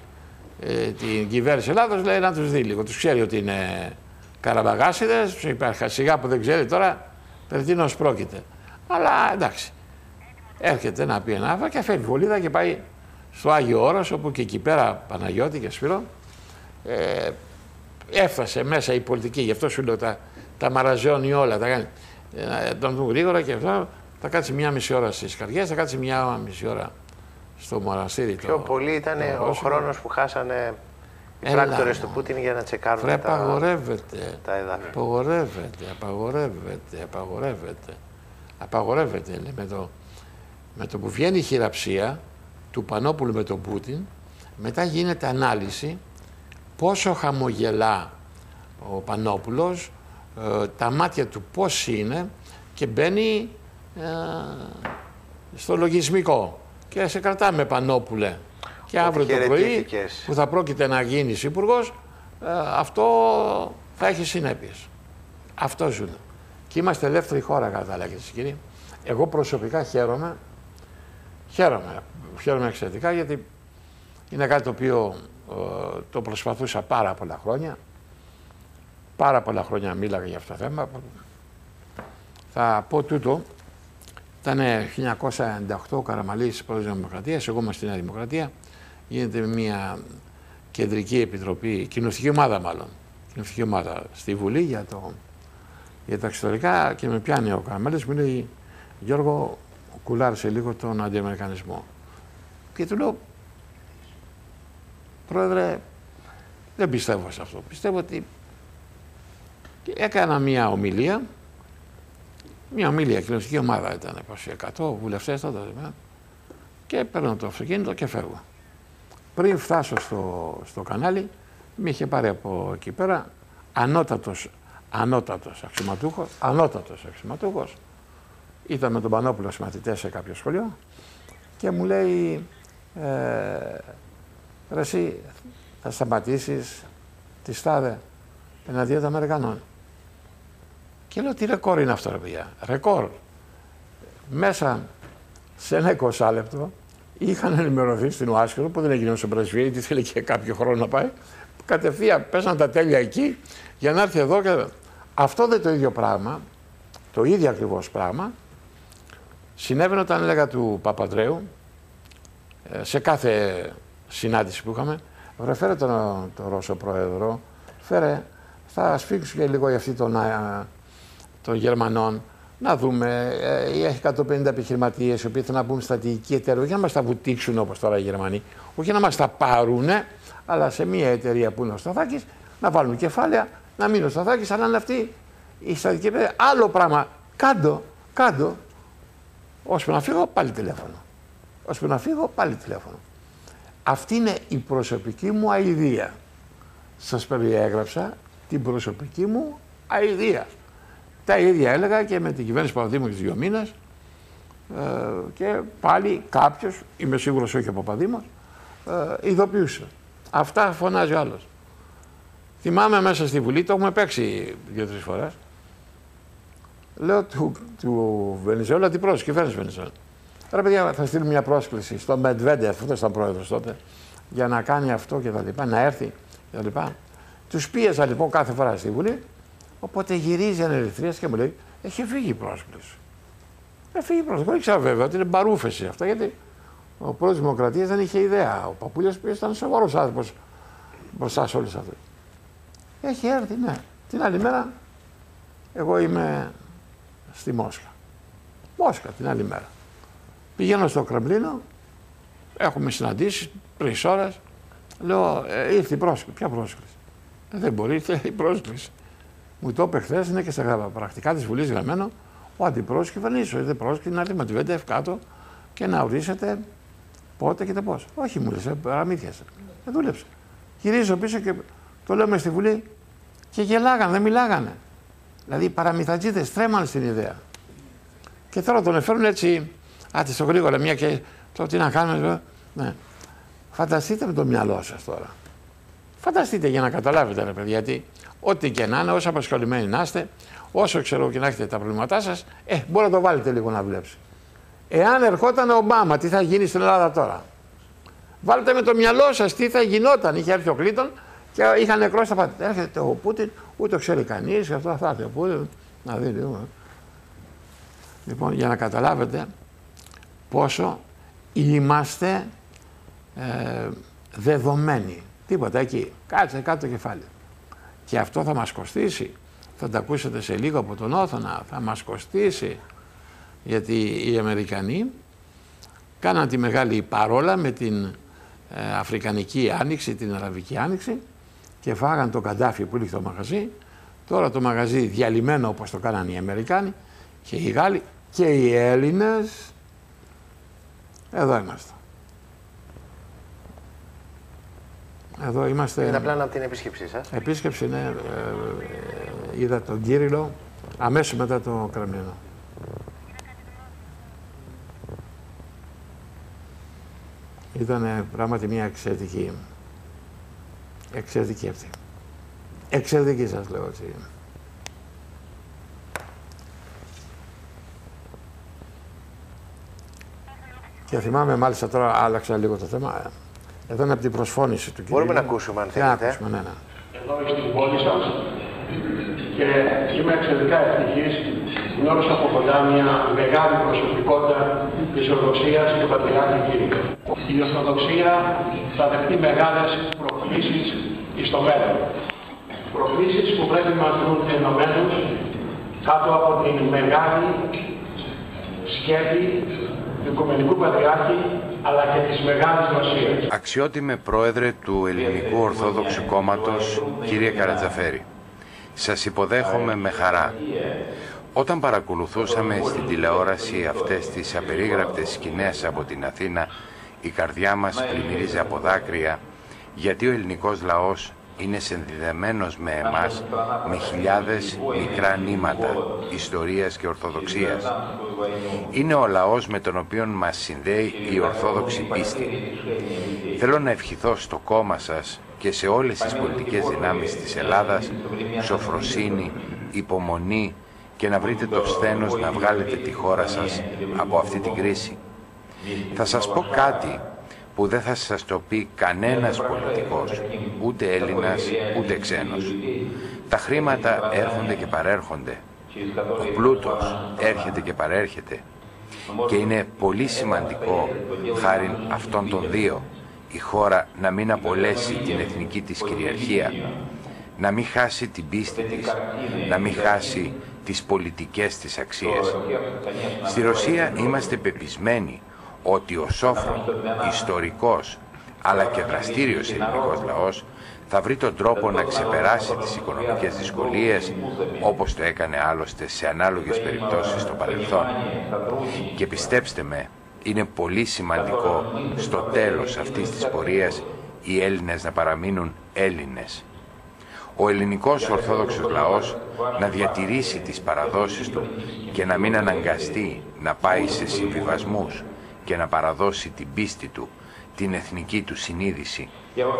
την κυβέρνηση Ελλάδος, λέει να τους δει λίγο. Τους ξέρει ότι είναι καραμπαγάσιδες, υπάρχει σιγά που δεν ξέρει τώρα περί τίνος πρόκειται. Αλλά εντάξει, έρχεται να πει ένα και φέρνει βολίδα και πάει στο Άγιο Όρος, όπου και εκεί πέρα Παναγιώτη και Σπύρο έφτασε μέσα η πολιτική. Γι' αυτό σου λέω τα μαραζώνει όλα, τα κάνει. Τον δουν γρήγορα και αυτό θα κάτσει μία μισή ώρα στις καρδιές, θα κάτσει μία μισή ώρα στο μοναστήρι. Πιο πολύ ήταν ο χρόνος που χάσανε οι πράκτορες του Πούτιν για να τσεκάρουν τα εδάφια. Απαγορεύεται. Με το που βγαίνει η χειραψία του Πανόπουλου με τον Πούτιν, μετά γίνεται ανάλυση πόσο χαμογελά ο Πανόπουλος, τα μάτια του πώς είναι και μπαίνει στο λογισμικό και σε κρατάμε Πανόπουλε και αύριο το πρωί που θα πρόκειται να γίνεις υπουργός, αυτό θα έχει συνέπειες. Αυτό ζουν. Και είμαστε ελεύθερη χώρα κατά τα κύριοι. Εγώ προσωπικά χαίρομαι εξαιρετικά, γιατί είναι κάτι το οποίο το προσπαθούσα πάρα πολλά χρόνια. Πάρα πολλά χρόνια μίλαγα για αυτό το θέμα. Θα πω τούτο. Ήταν 1998 ο Καραμαλής πρόεδρος της Δημοκρατίας, εγώ είμαι στη Νέα Δημοκρατία. Γίνεται μια κεντρική επιτροπή, κοινοβουλευτική ομάδα μάλλον, κοινοβουλευτική ομάδα στη Βουλή για τα εξωτερικά και με πιάνει ο Καραμαλής, μου λέει Γιώργο, κουλάρισε λίγο τον αντιαμερικανισμό. Και του λέω, Πρόεδρε, δεν πιστεύω σε αυτό. Πιστεύω ότι έκανα μια ομιλία, κοινοβουλευτική ομάδα ήταν, 100 βουλευτές τότε, και παίρνω το αυτοκίνητο και φεύγω. Πριν φτάσω στο κανάλι, με είχε πάρει από εκεί πέρα ανώτατος αξιωματούχος, ήταν με τον Πανόπουλο συμμαθητές σε κάποιο σχολείο και μου λέει, ρε εσύ θα σταματήσεις τη στάδε εναντίον των Αμερικανών. Και λέω, τι ρεκόρ είναι αυτό, ρε παιδιά. Ρεκόρ. Μέσα σε ένα 20 λεπτό είχαν ενημερωθεί στην Ουάσιγκτον, που δεν έγινε στο πρεσβεία, γιατί θέλει και κάποιο χρόνο να πάει. Κατευθείαν πέσαν τα τέλεια εκεί για να έρθει εδώ. Αυτό δεν το ίδιο πράγμα, το ίδιο ακριβώς πράγμα, Συνέβαινε όταν έλεγα του Παπανδρέου, σε κάθε συνάντηση που είχαμε, φέρε τον Ρώσο πρόεδρο, θα σφίξουν και λίγο για αυτή των Γερμανών, να δούμε, έχει 150 επιχειρηματίες οι οποίοι θέλουν να μπουν στρατηγική εταιρεία, όχι να μας τα βουτήξουν όπως τώρα οι Γερμανοί, όχι να μας τα πάρουν, αλλά σε μια εταιρεία που είναι ο Σταθάκης, να βάλουν κεφάλαια, να μείνει ο Σταθάκης, αλλά είναι αυτή η στρατηγική εταιρεία. Άλλο πράγμα, κάτω, ώσπου να φύγω πάλι τηλέφωνο. Αυτή είναι η προσωπική μου αηδία. Σας περιέγραψα την προσωπική μου αηδία. Τα ίδια έλεγα και με την κυβέρνηση Παπαδήμου και 2 μήνες και πάλι κάποιος, είμαι σίγουρος όχι ο Παπαδήμος, ειδοποιούσε. Αυτά φωνάζει ο άλλος. Θυμάμαι μέσα στη Βουλή, το έχουμε παίξει 2-3 φορές, λέω του Βενιζέλου, αντιπρόεδρος κυβέρνησης Βενιζέλου, ρε παιδιά, θα στείλουμε μια πρόσκληση στον Μετβέντεφ, αυτό ήταν πρόεδρος τότε, για να κάνει αυτό και τα λοιπά, να έρθει και τα λοιπά. Τους πίεζα λοιπόν κάθε φορά στη Βουλή, οπότε γυρίζει ένα Ερυθρέας και μου λέει, έχει φύγει η πρόσκληση. Εγώ ήξερα βέβαια ότι είναι μπαρούφεση αυτά, γιατί ο πρόεδρος της Δημοκρατίας δεν είχε ιδέα. Ο Παπούλιας που ήταν σοβαρός άνθρωπος μπροστά σε όλους αυτούς. Έχει έρθει, ναι. Την άλλη μέρα, εγώ είμαι στη Μόσχα. Την άλλη μέρα. Πηγαίνω στο Κρεμλίνο, έχουμε συναντήσει 3 ώρες. Λέω, ήρθε η πρόσκληση. Ποια πρόσκληση? Δεν μπορεί, ήρθε η πρόσκληση. Μου το είπε χθες, είναι και στα πρακτικά της Βουλής γραμμένο, ο αντιπρόεδρος κυβερνήσεως. Ήρθε πρόσκληση να έρθει με τη Μετβέντεφ κάτω και να ορίσετε πότε και πώς. Όχι, μου λες, παραμύθιασε. Δεν δούλεψε. Γυρίζω πίσω και το λέω μες στη Βουλή και γελάγανε, δεν μιλάγανε. Δηλαδή οι παραμυθατζίδες τρέμανε στην ιδέα. Και τώρα τον εφέρουν έτσι, στο γρήγορα, μια και το τι να κάνουμε. Ναι. Φανταστείτε με το μυαλό σας τώρα. Φανταστείτε για να καταλάβετε, ρε παιδιά, γιατί ό,τι και να είναι, όσο απασχολημένοι να είστε, όσο ξέρω και να έχετε τα προβλήματά σας, μπορεί να το βάλετε λίγο να βλέψει. Εάν ερχόταν ο Ομπάμα, τι θα γίνει στην Ελλάδα τώρα? Βάλτε με το μυαλό σας τι θα γινόταν. Είχε έρθει ο Κλίντον και είχαν νεκρό στα πάντα. Έρχεται ο Πούτιν, ούτε ξέρει κανείς, αυτό θα έρθει ο Πούτιν. Να δει λίγο. Λοιπόν, για να καταλάβετε πόσο είμαστε δεδομένοι. Τίποτα εκεί. Κάτσε κάτω το κεφάλι. Και αυτό θα μας κοστίσει. Θα τα ακούσετε σε λίγο από τον Όθωνα. Θα μας κοστίσει. Γιατί οι Αμερικανοί κάναν τη μεγάλη παρόλα με την Αφρικανική Άνοιξη, την Αραβική Άνοιξη και φάγαν το Καντάφι που είχε το μαγαζί. Τώρα το μαγαζί διαλυμένο όπως το κάναν οι Αμερικάνοι και οι Γάλλοι και οι Έλληνες. Εδώ είμαστε. Εδώ είμαστε. Είναι απλά από την επίσκεψή σας. Επίσκεψη, ναι. Είδα τον Κύριλλο αμέσως μετά το Κρεμλίνο. Ήταν πράγματι μια εξαιρετική αυτή. Εξαιρετική σας λέω έτσι. Και θυμάμαι μάλιστα τώρα άλλαξα λίγο το θέμα. Εδώ είναι από την προσφώνηση του κυρίου. Μπορούμε να ακούσουμε αν θέλετε. Να ακούσουμε, ναι. Εδώ στην πόλη σας και είμαι εξαιρετικά ευτυχής γνώρισα από κοντά μια μεγάλη προσωπικότητα της Ορθοδοξίας και του Πατριάρχη Κύριου. Η Ορθοδοξία θα δεχτεί μεγάλες προκλήσεις στο μέλλον. Προκλήσεις που πρέπει να μας βρουν ενωμένους κάτω από την μεγάλη σκέπη του Οικουμενικού Πατριάρχη αλλά και της Μεγάλης Ρωσίας. Αξιότιμε Πρόεδρε του Ελληνικού Ορθόδοξου Κόμματος, κύριε Καρατζαφέρη, σας υποδέχομαι με χαρά. Όταν παρακολουθούσαμε στην τηλεόραση αυτές τις απερίγραπτες σκηνές από την Αθήνα, η καρδιά μας πλημμύριζε από δάκρυα, γιατί ο ελληνικός λαός είναι συνδεδεμένος με εμάς με χιλιάδες μικρά νήματα ιστορίας και ορθοδοξίας. Είναι ο λαός με τον οποίο μας συνδέει η ορθόδοξη πίστη. Θέλω να ευχηθώ στο κόμμα σας και σε όλες τις πολιτικές δυνάμεις της Ελλάδας σοφροσύνη, υπομονή και να βρείτε το σθένος να βγάλετε τη χώρα σας από αυτή την κρίση. Θα σας πω κάτι που δεν θα σας το πει κανένας πολιτικός, ούτε Έλληνας, ούτε ξένος. Τα χρήματα έρχονται και παρέρχονται. Ο πλούτος έρχεται και παρέρχεται. Και είναι πολύ σημαντικό, χάριν αυτών των δύο, η χώρα να μην απολέσει την εθνική της κυριαρχία, να μην χάσει την πίστη της, να μην χάσει τις πολιτικές της αξίες. Στη Ρωσία είμαστε πεπισμένοι ότι ο σόφρον, ιστορικός, αλλά και δραστήριος ελληνικός λαός θα βρει τον τρόπο να ξεπεράσει τις οικονομικές δυσκολίες, όπως το έκανε άλλωστε σε ανάλογες περιπτώσεις στο παρελθόν. Και πιστέψτε με, είναι πολύ σημαντικό στο τέλος αυτής της πορείας οι Έλληνες να παραμείνουν Έλληνες. Ο ελληνικός ορθόδοξος λαός να διατηρήσει τις παραδόσεις του και να μην αναγκαστεί να πάει σε συμβιβασμούς και να παραδώσει την πίστη του, την εθνική του συνείδηση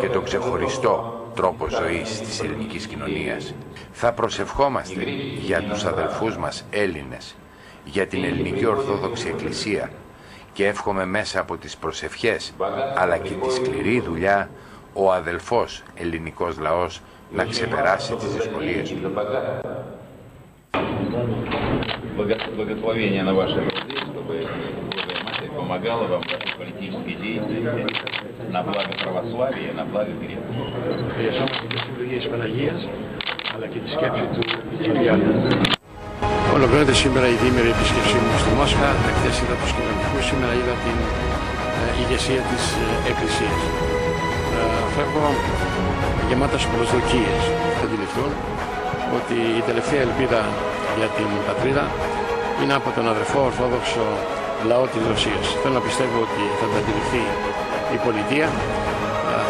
και τον ξεχωριστό τρόπο ζωής της ελληνικής κοινωνίας. Θα προσευχόμαστε για τους αδελφούς μας Έλληνες, για την ελληνική Ορθόδοξη Εκκλησία και εύχομαι μέσα από τις προσευχές αλλά και τη σκληρή δουλειά ο αδελφός ελληνικός λαός να ξεπεράσει τις δυσκολίες του. Благословение на вашей жизни, чтобы Божья Матерь помогала вам в вашей политической деятельности на благо православия, на благо греха. Χρειαζόμαστε τις ευλογίες Παναγίας, αλλά και τη σκέψη του Κυριάκου. Ολοκληρώνεται σήμερα η διήμερη επίσκεψή μου στη Μόσχα. Χθες είδα τους κυβερνητικούς, σήμερα είδα την ηγεσία της Εκκλησίας. Φεύγω γεμάτας προσδοκίες. Θα αντιληφθούν ότι η τελευταία ελπίδα για την πατρίδα είναι από τον αδερφό Ορθόδοξο λαό της Ρωσίας. Θέλω να πιστεύω ότι θα τα αντιληφθεί η πολιτεία,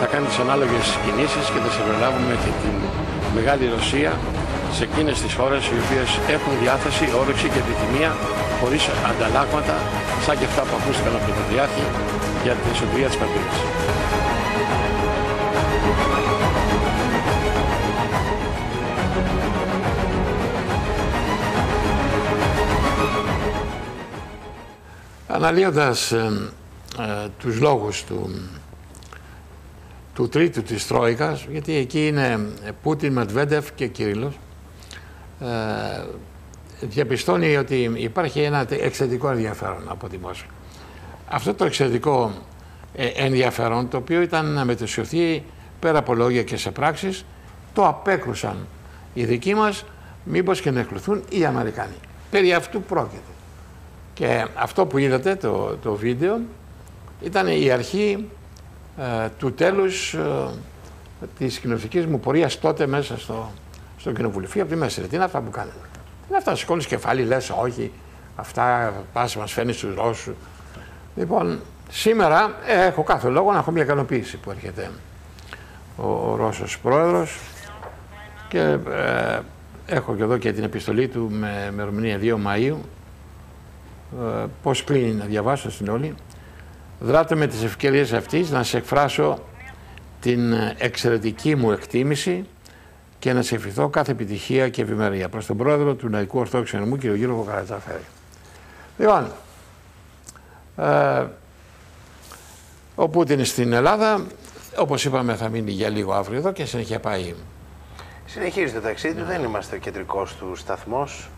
θα κάνει τις ανάλογες κινήσεις και θα συμπεριλάβουμε και την μεγάλη Ρωσία σε εκείνες τις χώρες οι οποίες έχουν διάθεση, όρεξη και επιθυμία χωρίς ανταλλάγματα σαν και αυτά που ακούστηκαν από τον Πατριάρχη για την σωτηρία της πατρίδας. Αναλύοντας τους λόγους του τρίτου της Τρόικας, γιατί εκεί είναι Πούτιν, Μετβέντεφ και Κυρίλλος, διαπιστώνει ότι υπάρχει ένα εξαιρετικό ενδιαφέρον από τη Μόσχα. Αυτό το εξαιρετικό ενδιαφέρον, το οποίο ήταν να μετουσιωθεί πέρα από λόγια και σε πράξεις, το απέκρουσαν οι δικοί μας, μήπως και να εκλουθούν οι Αμερικάνοι. Περί αυτού πρόκειται. Και αυτό που είδατε, το βίντεο, ήταν η αρχή του τέλους της κοινοβουλευτικής μου πορείας τότε μέσα στο κοινοβούλιο. Φύγε από τη μέση, τι είναι αυτά που κάνετε. Τι είναι αυτά, σηκώνεις κεφάλι, λες όχι, αυτά πας μας φαίνεις στους Ρώσους. Λοιπόν, σήμερα έχω κάθε λόγο να έχω μια ικανοποίηση που έρχεται ο Ρώσος πρόεδρος και έχω και εδώ και την επιστολή του με ημερομηνία 2 Μαΐου. Πώς κλείνει να διαβάσω στην όλη. Δράτω με τις ευκαιρίες αυτής να σε εκφράσω την εξαιρετική μου εκτίμηση και να σε ευχηθώ κάθε επιτυχία και ευημερία προς τον πρόεδρο του Λαϊκού Ορθόδοξου Ενωμού, κ. Γιώργο Καρατζαφέρη. Λοιπόν, ο Πούτιν στην Ελλάδα, όπως είπαμε, θα μείνει για λίγο αύριο εδώ και συνέχεια πάει. Συνεχίζει το ταξίδι του, δεν είμαστε ο κεντρικός του σταθμός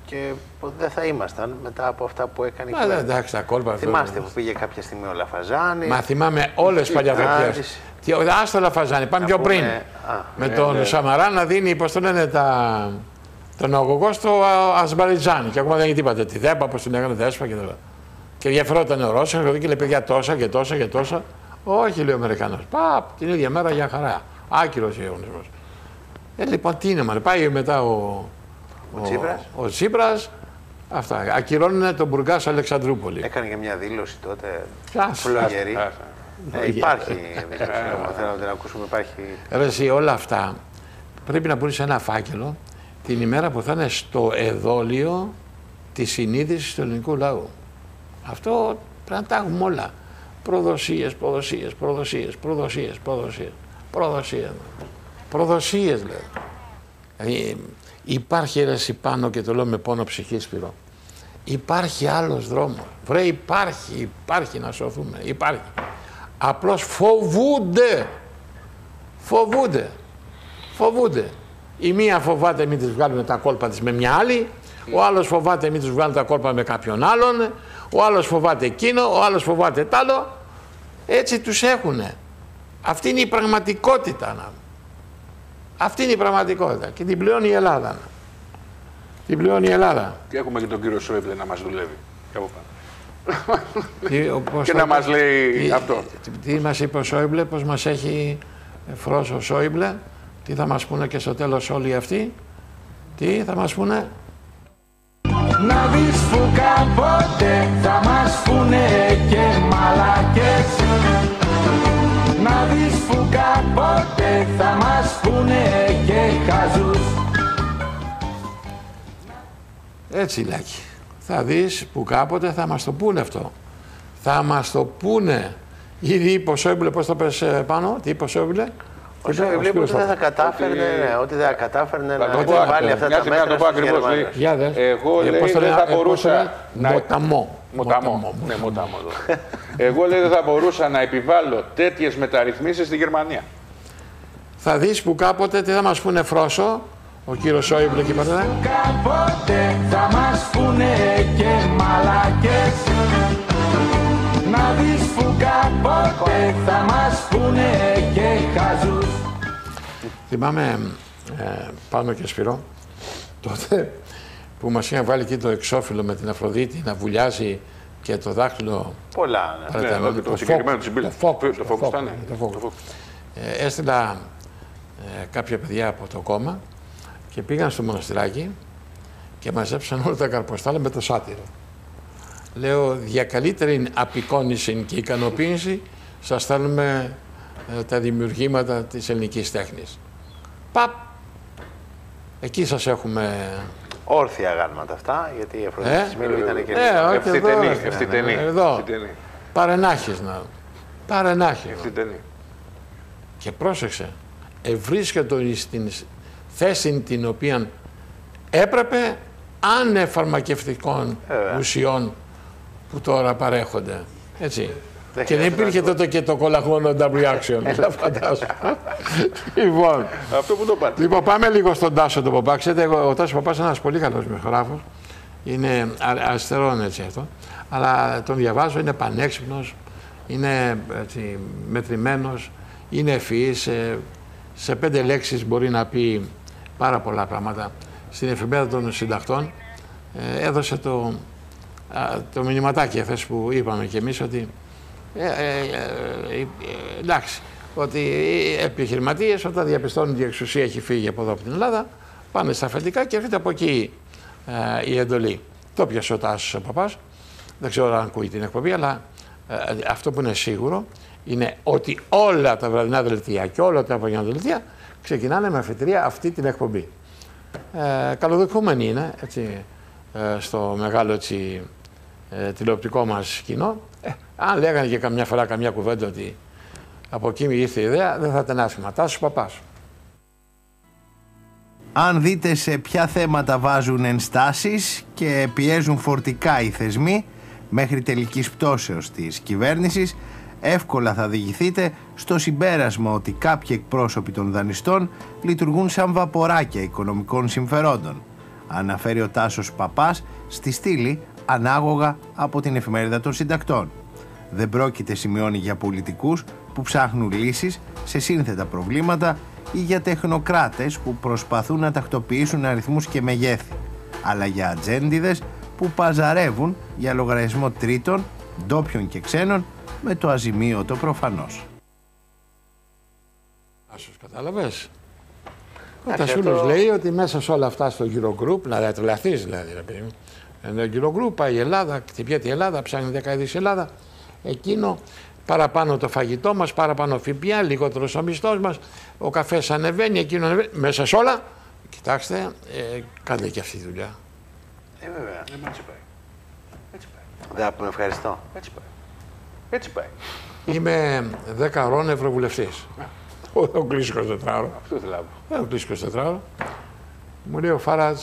και δεν θα ήμασταν μετά από αυτά που έκανε η κυβέρνηση. Εντάξει, τα κόλπα. Θυμάστε που πήγε κάποια στιγμή ο Λαφαζάνης. Μα θυμάμαι όλες τις παλιαδροπιές. Άστο Λαφαζάνη, πάμε πιο πριν. Με τον Σαμαρά να δίνει, πώς το λένε, τον αγωγό στο Αζερμπαϊτζάν. Και ακόμα δεν έχει τίποτα. Τη ΔΕΠΑ, πώς την έκανε, ΔΕΣΠΑ και τα. Και ενδιαφερόταν ο Ρώσος, και λέει παιδιά τόσα και τόσα και τόσα. Όχι, λέει ο Αμερικανός. Παπ, την ίδια μέρα για χαρά. Άκυρος διαγωνισμός. Λοιπόν, τι είναι, πάει μετά ο Τσίπρας. Αυτά. Ακυρώνουν τον Μπουργκάς Αλεξανδρούπολη. Έκανε και μια δήλωση τότε. Φλογερή. Υπάρχει. Θέλω να την ακούσουμε. Ρε, όλα αυτά πρέπει να μπουν σε ένα φάκελο την ημέρα που θα είναι στο εδόλιο τη συνείδηση του ελληνικού λαού. Αυτό πρέπει να τα έχουμε όλα. Προδοσίες, προδοσίες, προδοσίες, προδοσίες, προδοσίες. Προδοσίες, λέω. Δηλαδή, υπάρχει αίρεση πάνω και το λέω με πόνο ψυχής πυρό. Υπάρχει άλλος δρόμος. Βρε, υπάρχει να σωθούμε. Υπάρχει. Απλώς φοβούνται. Η μία φοβάται μην τις βγάλουν τα κόλπα της με μια άλλη, Ο άλλος φοβάται μην τους βγάλουν τα κόλπα με κάποιον άλλον. Ο άλλος φοβάται εκείνο. Ο άλλος φοβάται τ' άλλο. Έτσι τους έχουνε. Αυτή είναι η πραγματικότητα. Αυτή είναι η πραγματικότητα. Και την πληρώνει η Ελλάδα. Την πληρώνει η Ελλάδα. Και έχουμε και τον κύριο Σόιμπλε να μας δουλεύει. Και από πάνω. Και να μας λέει αυτό. Τι μας είπε ο Σόιμπλε, πώς μας έχει φρώσει ο Σόιμπλε, τι θα μας πούνε και στο τέλος όλοι αυτοί, τι θα μας πούνε. Να δεις που κάποτε θα μας πούνε και μαλακές. Να δεις που κάποτε θα μας πούνε και χαζούς. Έτσι Λάκη, θα δεις που κάποτε θα μας το πούνε αυτό. Θα μας το πούνε. Ήδη είπε ο Σόιμπλε, πώς το πες πάνω, τι είπε ο Σόιμπλε. Ο Σόιμπλε είπε ότι δεν θα κατάφερνε, ότι δεν θα κατάφερνε να βάλει αυτά τα μέτρα στους Γερμανούς. Εγώ λέει δεν θα μπορούσα να... Μοταμό. Ναι, μοταμό. Εγώ λέει δεν θα μπορούσα να επιβάλλω τέτοιες μεταρρυθμίσεις στη Γερμανία. Θα δεις που κάποτε τι θα μας πούνε Φρόσο, ο κύριος Σόιμπλε εκεί πατέρα. Κάποτε θα μας πούνε και μαλακές. Να δεις που κάποτε θα μας πούνε και χαζούς. Θυμάμαι πάνω και Σπυρό, τότε που μας είχαν βάλει εκεί το εξώφυλλο με την Αφροδίτη να βουλιάζει και το δάχτυλο. Πολλά, ναι. Το συγκεκριμένο της Μπίλ. Το φόκους ήταν. Έστειλα κάποια παιδιά από το κόμμα και πήγαν στο μοναστηράκι και μαζέψαν όλα τα καρποστάλα με το σάτυρο. Λέω, για καλύτερη απεικόνιση και ικανοποίηση σας στέλνουμε τα δημιουργήματα της ελληνικής τέχνης. Παπ! Εκεί σας έχουμε... Όρθια γάλματα αυτά, γιατί η Αφροδίτη της Μήλου ήταν και ευθυτενή. Εδώ, παρενάχεις να... Παρενάχεις. Ευθυτενή. Και πρόσεξε, ευρίσκεται στην θέση την οποία έπρεπε ανεφαρμακευτικών ουσιών που τώρα παρέχονται. Έτσι. Και δεν υπήρχε τότε και το κολαγόνο W-Action. Φαντάζομαι. Λοιπόν, αυτό που το πάτε. Λοιπόν, πάμε λίγο στον Τάσο τον Παπά. Ξέρετε, ο Τάσος Παπάς είναι ένας πολύ καλός μηχογράφος. Είναι αριστερόν έτσι αυτό. Αλλά τον διαβάζω, είναι πανέξυπνος, είναι έτσι, μετρημένος, είναι ευφυής. Σε 5 λέξεις μπορεί να πει πάρα πολλά πράγματα. Στην εφημερίδα των συντακτών έδωσε το μηνυματάκι αυτές που είπαμε κι εμείς ότι εντάξει, ότι οι επιχειρηματίες όταν διαπιστώνουν ότι η εξουσία έχει φύγει από εδώ από την Ελλάδα πάνε στα αφεντικά και έρχεται από εκεί η εντολή. Το πιασε ο Τάσος ο Παπάς, δεν ξέρω αν ακούει την εκπομπή, αλλά αυτό που είναι σίγουρο είναι ότι όλα τα βραδινά δελτία και όλα τα απογευματινά δελτία ξεκινάνε με αφετηρία αυτή την εκπομπή. Καλοδεχούμενοι είναι έτσι, στο μεγάλο έτσι, τηλεοπτικό μας κοινό. Αν λέγανε και καμιά φορά καμιά κουβέντα ότι από εκεί ήρθε η ιδέα, δεν θα ήταν άσχημα. Τάσος Παπάς. Αν δείτε σε ποια θέματα βάζουν ενστάσεις και πιέζουν φορτικά οι θεσμοί μέχρι τελικής πτώσεως της κυβέρνησης, εύκολα θα διηγηθείτε στο συμπέρασμα ότι κάποιοι εκπρόσωποι των δανειστών λειτουργούν σαν βαποράκια οικονομικών συμφερόντων. Αναφέρει ο Τάσος Παπάς στη στήλη ανάγωγα από την εφημερίδα των συντακτών. Δεν πρόκειται, σημειώνει, για πολιτικούς που ψάχνουν λύσεις σε σύνθετα προβλήματα ή για τεχνοκράτες που προσπαθούν να τακτοποιήσουν αριθμούς και μεγέθη, αλλά για ατζέντιδες που παζαρεύουν για λογαριασμό τρίτων, ντόπιων και ξένων, με το αζημίωτο προφανώς. Άσως, κατάλαβες. Ο Τασούλος λέει ότι μέσα σε όλα αυτά στο Eurogroup, να τρελαθείς δηλαδή, ενώ Eurogroup πάει η Ελλάδα, χτυπιέται η Ελλάδα, ψάχνει δεκαετίες η Ελλάδα, εκείνο παραπάνω το φαγητό μας, παραπάνω ΦΠΑ, λιγότερος ο μισθός μας, ο καφές ανεβαίνει, εκείνο ανεβαίνει, μέσα σε όλα. Κοιτάξτε, κάντε και αυτή τη δουλειά. Βέβαια. Έτσι πάει. Έτσι πάει. Δεν θα πούμε ευχαριστώ. Έτσι πάει. Έτσι πάει. Είμαι 10 ώρων ευρωβουλευτής. Ο κλείσει 24ωρο. Αυτό θέλω. Δεν κλείσει 24ωρο. Μου λέει ο Φάραζ,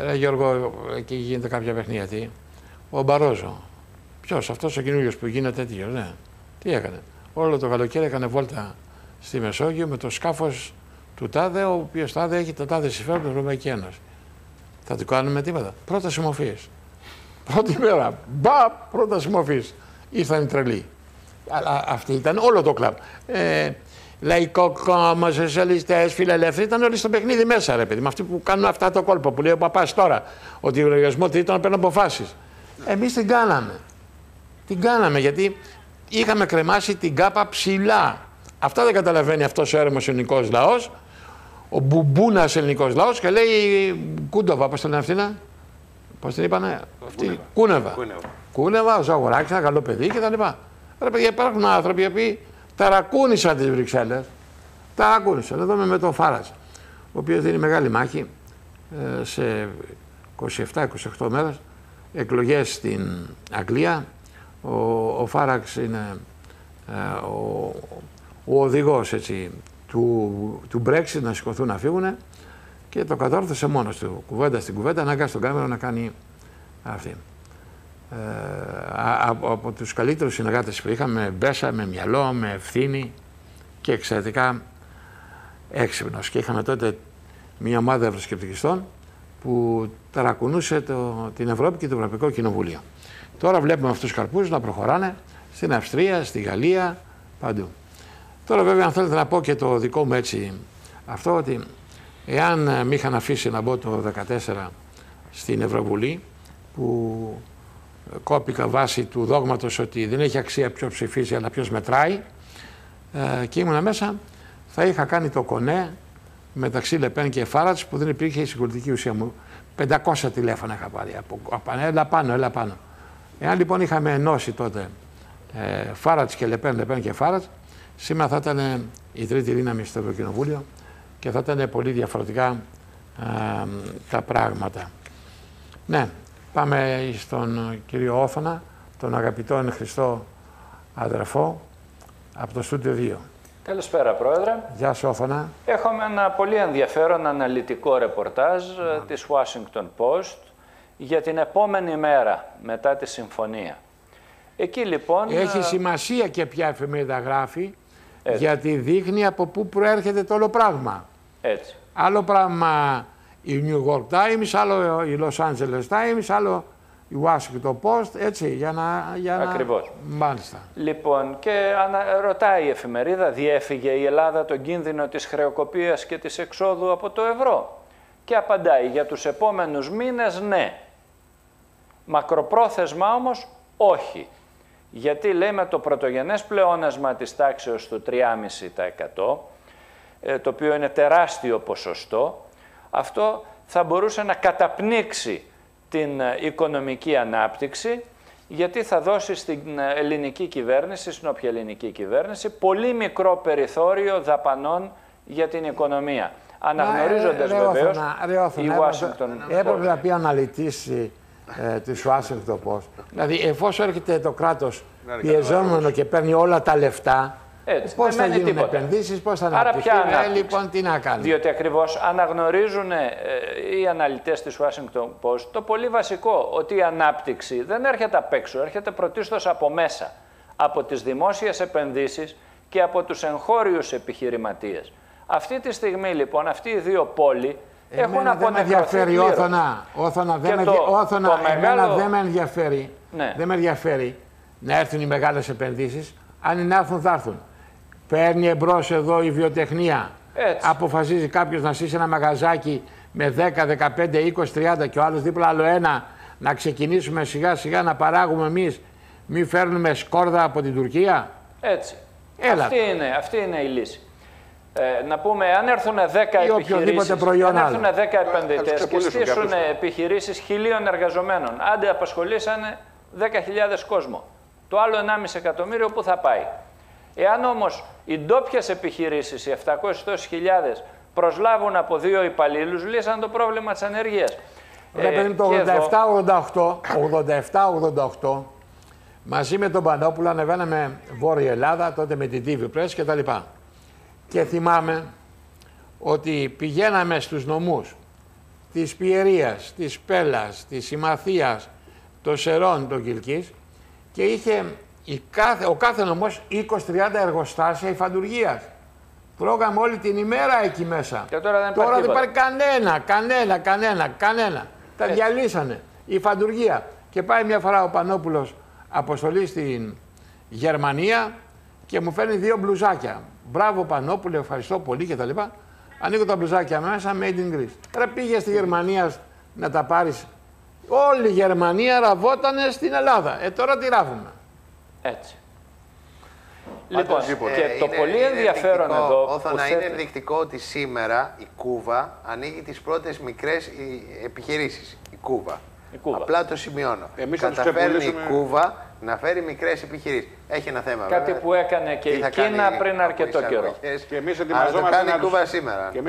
ρε Γιώργο, εκεί γίνεται κάποια παιχνίδια. Τι, ο Μπαρόζο. Ποιος, αυτός ο καινούργιος που γίνεται τέτοιος, ναι. Τι έκανε. Όλο το καλοκαίρι έκανε βόλτα στη Μεσόγειο με το σκάφος του ΤΑΔΕ, ο οποίος ΤΑΔΕ έχει το ΤΑΔΕ συμφέρον στην Ευρωπαϊκή Ένωση. Θα του κάνουμε τίποτα. Πρόταση μορφής. Πρώτη μέρα, πρόταση μορφής. Ήρθαν οι τρελοί. Αλλά αυτή ήταν όλο το κλαμπ. Λαϊκό κόμμα, σοσιαλιστές, φιλελεύθεροι, ήταν όλοι στο παιχνίδι μέσα, ρε παιδί. Με αυτοί που κάνουν αυτά το κόλπο που λέει ο παπάς τώρα, ότι ο λογαριασμό τρίτων να παίρνουν αποφάσεις. Εμείς την κάναμε. Την κάναμε γιατί είχαμε κρεμάσει την κάπα ψηλά. Αυτά δεν καταλαβαίνει αυτός ο έρημος ελληνικός λαός, ο μπουμπούνας ελληνικός λαός και λέει Κούντοβα, πώς το λένε αυτήν, πώς την είπανε, αυτή, Κούνεβα, ο Ζαγοράκης, ένα καλό παιδί κτλ. Ρε παιδιά, υπάρχουν άνθρωποι οι οποίοι ταρακούνησαν τις Βρυξέλλες. Ταρακούνησαν. Εδώ με τον Φάρας, ο οποίος δίνει μεγάλη μάχη σε 27-28 μέρες εκλογές στην Αγγλία. Ο Φάραξ είναι ο οδηγός έτσι, του Brexit, να σηκωθούν να φύγουν, και το κατόρθωσε μόνος του, κουβέντα στην κουβέντα, ανάγκασε τον Κάμερον να κάνει αυτή. Από τους καλύτερους συνεργάτες που είχαμε, μπέσα, με μυαλό, με ευθύνη και εξαιρετικά έξυπνος. Και είχαμε τότε μια ομάδα ευρωσκεπτικιστών που ταρακουνούσε την Ευρώπη και το Ευρωπαϊκό Κοινοβούλιο. Τώρα βλέπουμε αυτούς τους καρπούς να προχωράνε στην Αυστρία, στη Γαλλία, παντού. Τώρα βέβαια, αν θέλετε να πω και το δικό μου έτσι αυτό, ότι εάν με είχαν αφήσει να μπω το 2014 στην Ευρωβουλή, που κόπηκα βάσει του δόγματος ότι δεν έχει αξία ποιος ψηφίζει αλλά ποιος μετράει, και ήμουνα μέσα, θα είχα κάνει το κονέ μεταξύ Λεπέν και Φάρατς, που δεν υπήρχε η συγκολητική ουσία μου. 500 τηλέφωνα είχα πάρει έλα πάνω. Εάν λοιπόν είχαμε ενώσει τότε Φάρατς και Λεπέν, Λεπέν και Φάρατς, σήμερα θα ήταν η τρίτη δύναμη στο Ευρωκοινοβούλιο και θα ήταν πολύ διαφορετικά τα πράγματα. Ναι, πάμε στον κύριο Όθωνα, τον αγαπητό εν Χριστώ αδερφό, από το Στούντιο 2. Καλησπέρα, Πρόεδρε. Γεια σου, Όθωνα. Έχουμε ένα πολύ ενδιαφέρον αναλυτικό ρεπορτάζ της Washington Post για την επόμενη μέρα μετά τη συμφωνία. Εκεί λοιπόν... Έχει σημασία και ποια εφημερίδα γράφει, γιατί δείχνει από πού προέρχεται το όλο πράγμα. Έτσι. Άλλο πράγμα η New York Times, άλλο η Los Angeles Times, άλλο η Washington Post, έτσι, για να... Ακριβώς. Μάλιστα. Λοιπόν, και ρωτάει η εφημερίδα, διέφυγε η Ελλάδα τον κίνδυνο της χρεοκοπίας και της εξόδου από το ευρώ? Και απαντάει, για τους επόμενους μήνες ναι. Μακροπρόθεσμα όμως όχι. Γιατί λέει με το πρωτογενές πλεόνασμα της τάξεως του 3,5%, το οποίο είναι τεράστιο ποσοστό, αυτό θα μπορούσε να καταπνίξει την οικονομική ανάπτυξη, γιατί θα δώσει στην ελληνική κυβέρνηση, στην όποια ελληνική κυβέρνηση, πολύ μικρό περιθώριο δαπανών για την οικονομία. Αναγνωρίζοντας βεβαίως η Washington Post. Έπρεπε να πει αναλυτής της Washington Post. Δηλαδή, εφόσον έρχεται το κράτος πιεζόμενο και παίρνει όλα τα λεφτά, πώς θα γίνουν επενδύσεις, πώς θα αναπτυχθεί, λοιπόν, τι να κάνει. Διότι ακριβώς αναγνωρίζουν οι αναλυτές της Washington Post το πολύ βασικό, ότι η ανάπτυξη δεν έρχεται απ' έξω, έρχεται πρωτίστως από μέσα, από τις δημόσιες επενδύσεις και από τους εγχώριους επιχειρηματίες. Αυτή τη στιγμή λοιπόν αυτοί οι δύο πόλοι έχουν απονεκρωθεί πλήρως. Εμένα δεν με ενδιαφέρει, δεν με ενδιαφέρει να έρθουν οι μεγάλες επενδύσεις. Αν είναι να έρθουν, θα έρθουν. Παίρνει εμπρός εδώ η βιοτεχνία. Έτσι. Αποφασίζει κάποιος να στήσει ένα μαγαζάκι με 10, 15, 20, 30 και ο άλλος δίπλα άλλο ένα, να ξεκινήσουμε σιγά σιγά να παράγουμε εμείς, μην φέρνουμε σκόρδα από την Τουρκία. Έτσι. Αυτή είναι η λύση. Να πούμε, αν έρθουν 10 επιχειρήσεις, αν έρθουν 10 επενδυτές και στήσουν επιχειρήσεις 1.000 εργαζομένων, άντε απασχολήσανε 10.000 κόσμο. Το άλλο 1,5 εκατομμύριο που θα πάει. Εάν όμως οι ντόπιες επιχειρήσεις, οι 700.000, προσλάβουν από 2 υπαλλήλους, λύσαν το πρόβλημα της ανεργίας. Το 87-88, μαζί με τον Πανόπουλο ανεβαίναμε Βόρεια Ελλάδα, τότε με την TV Press κτλ. Και θυμάμαι ότι πηγαίναμε στους νομούς της Πιερίας, της Πέλας, της Συμμαθίας, των Σερών, των Κιλκής, και είχε ο κάθε νομός 20-30 εργοστάσια υφαντουργίας. Τρώγαμε όλη την ημέρα εκεί μέσα. Και τώρα δεν υπάρχει κανένα. Τα διαλύσανε. Η φαντουργία. Και πάει μια φορά ο Πανόπουλος αποστολή στην Γερμανία και μου φέρνει 2 μπλουζάκια. Μπράβο Πανόπουλε, ευχαριστώ πολύ κτλ. Ανοίγω τα μπλουζάκια μέσα, made in Greece. Τώρα πήγε στη Γερμανία να τα πάρεις. Όλη η Γερμανία ραβότανε στην Ελλάδα. Τώρα τι ράβουμε. Έτσι. Λοιπόν, και το πολύ ενδιαφέρον εδώ. Όθωνα, είναι ενδεικτικό ότι σήμερα η Κούβα ανοίγει τις πρώτες μικρές επιχειρήσεις. Η Κούβα. Απλά το σημειώνω. Καταφέρνει η Κούβα να φέρει μικρές επιχειρήσεις. Έχει ένα θέμα. Κάτι που έκανε και η Κίνα πριν αρκετό καιρό. Και εμείς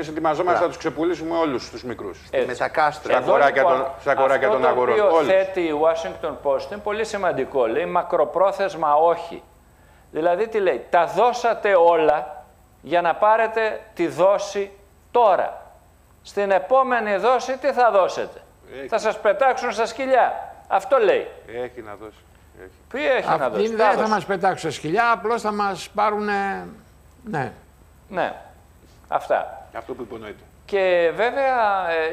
ετοιμαζόμαστε να τους ξεπουλήσουμε όλους τους μικρούς. Με τα κάστρα. Στα κοράκια των αγορών. Αυτό το οποίο θέτει η Washington Post είναι πολύ σημαντικό. Λέει μακροπρόθεσμα όχι. Δηλαδή τι λέει, τα δώσατε όλα για να πάρετε τη δόση τώρα. Στην επόμενη δόση τι θα δώσετε. Θα σας πετάξουν στα σκυλιά. Αυτό λέει. Έχει να δώσει. Τι έχει να δώσει. Δεν θα μας πετάξουν στα σκυλιά, απλώς θα μας πάρουν. Ναι. Ναι. Αυτά. Αυτό που υπονοείται. Και βέβαια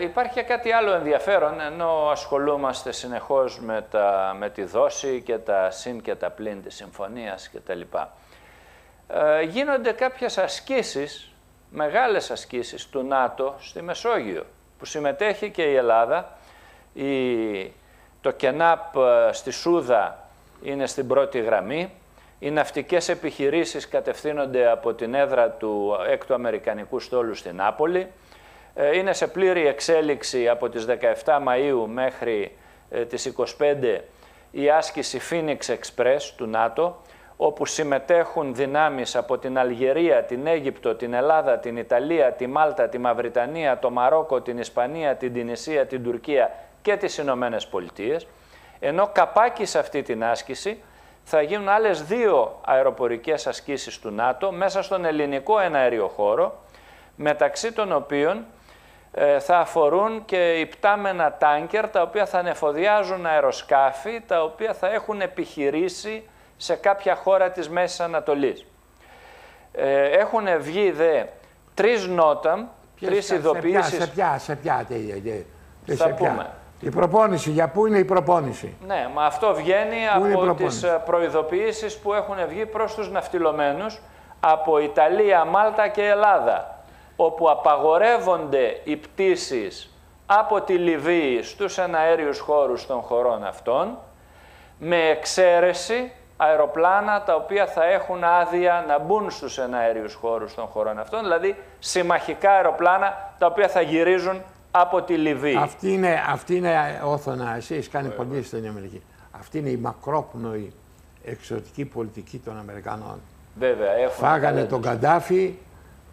υπάρχει και κάτι άλλο ενδιαφέρον, ενώ ασχολούμαστε συνεχώς με τη δόση και τα συν και τα πλην της συμφωνίας κτλ. Γίνονται κάποιες ασκήσεις, μεγάλες ασκήσεις του ΝΑΤΟ στη Μεσόγειο, που συμμετέχει και η Ελλάδα. Το ΚΕΝΑΠ στη Σούδα είναι στην πρώτη γραμμή. Οι ναυτικές επιχειρήσεις κατευθύνονται από την έδρα του 6ου Αμερικανικού στόλου στην Νάπολη. Είναι σε πλήρη εξέλιξη από τις 17 Μαΐου μέχρι τις 25 η άσκηση Phoenix Express του ΝΑΤΟ, όπου συμμετέχουν δυνάμεις από την Αλγερία, την Αίγυπτο, την Ελλάδα, την Ιταλία, τη Μάλτα, τη Μαυριτανία, το Μαρόκο, την Ισπανία, την Τινησία, την Τουρκία και τις Ηνωμένες Πολιτείες. Ενώ καπάκι σε αυτή την άσκηση θα γίνουν άλλες 2 αεροπορικές ασκήσεις του ΝΑΤΟ μέσα στον ελληνικό εναέριο χώρο, μεταξύ των οποίων θα αφορούν και υπτάμενα τάνκερ, τα οποία θα ανεφοδιάζουν αεροσκάφη, τα οποία θα έχουν επιχειρήσει σε κάποια χώρα της Μέσης Ανατολής. Έχουν βγει 3 νόταμ, 3 ειδοποιήσεις. Σε ποια, θα πούμε. Η προπόνηση, για πού είναι η προπόνηση. Ναι, μα αυτό βγαίνει από τις προειδοποιήσεις που έχουν βγει προς τους ναυτιλωμένους από Ιταλία, Μάλτα και Ελλάδα, όπου απαγορεύονται οι πτήσεις από τη Λιβύη στους εναέριους χώρους των χωρών αυτών, με εξαίρεση αεροπλάνα τα οποία θα έχουν άδεια να μπουν στους εναέριους χώρους των χωρών αυτών, δηλαδή συμμαχικά αεροπλάνα τα οποία θα γυρίζουν από τη Λιβύη. Αυτή είναι Όθωνα, εσύ έχεις κάνει πολύ στην Αμερική. Αυτή είναι η μακρόπνοη εξωτερική πολιτική των Αμερικανών. Βέβαια, φάγανε τον Καντάφη,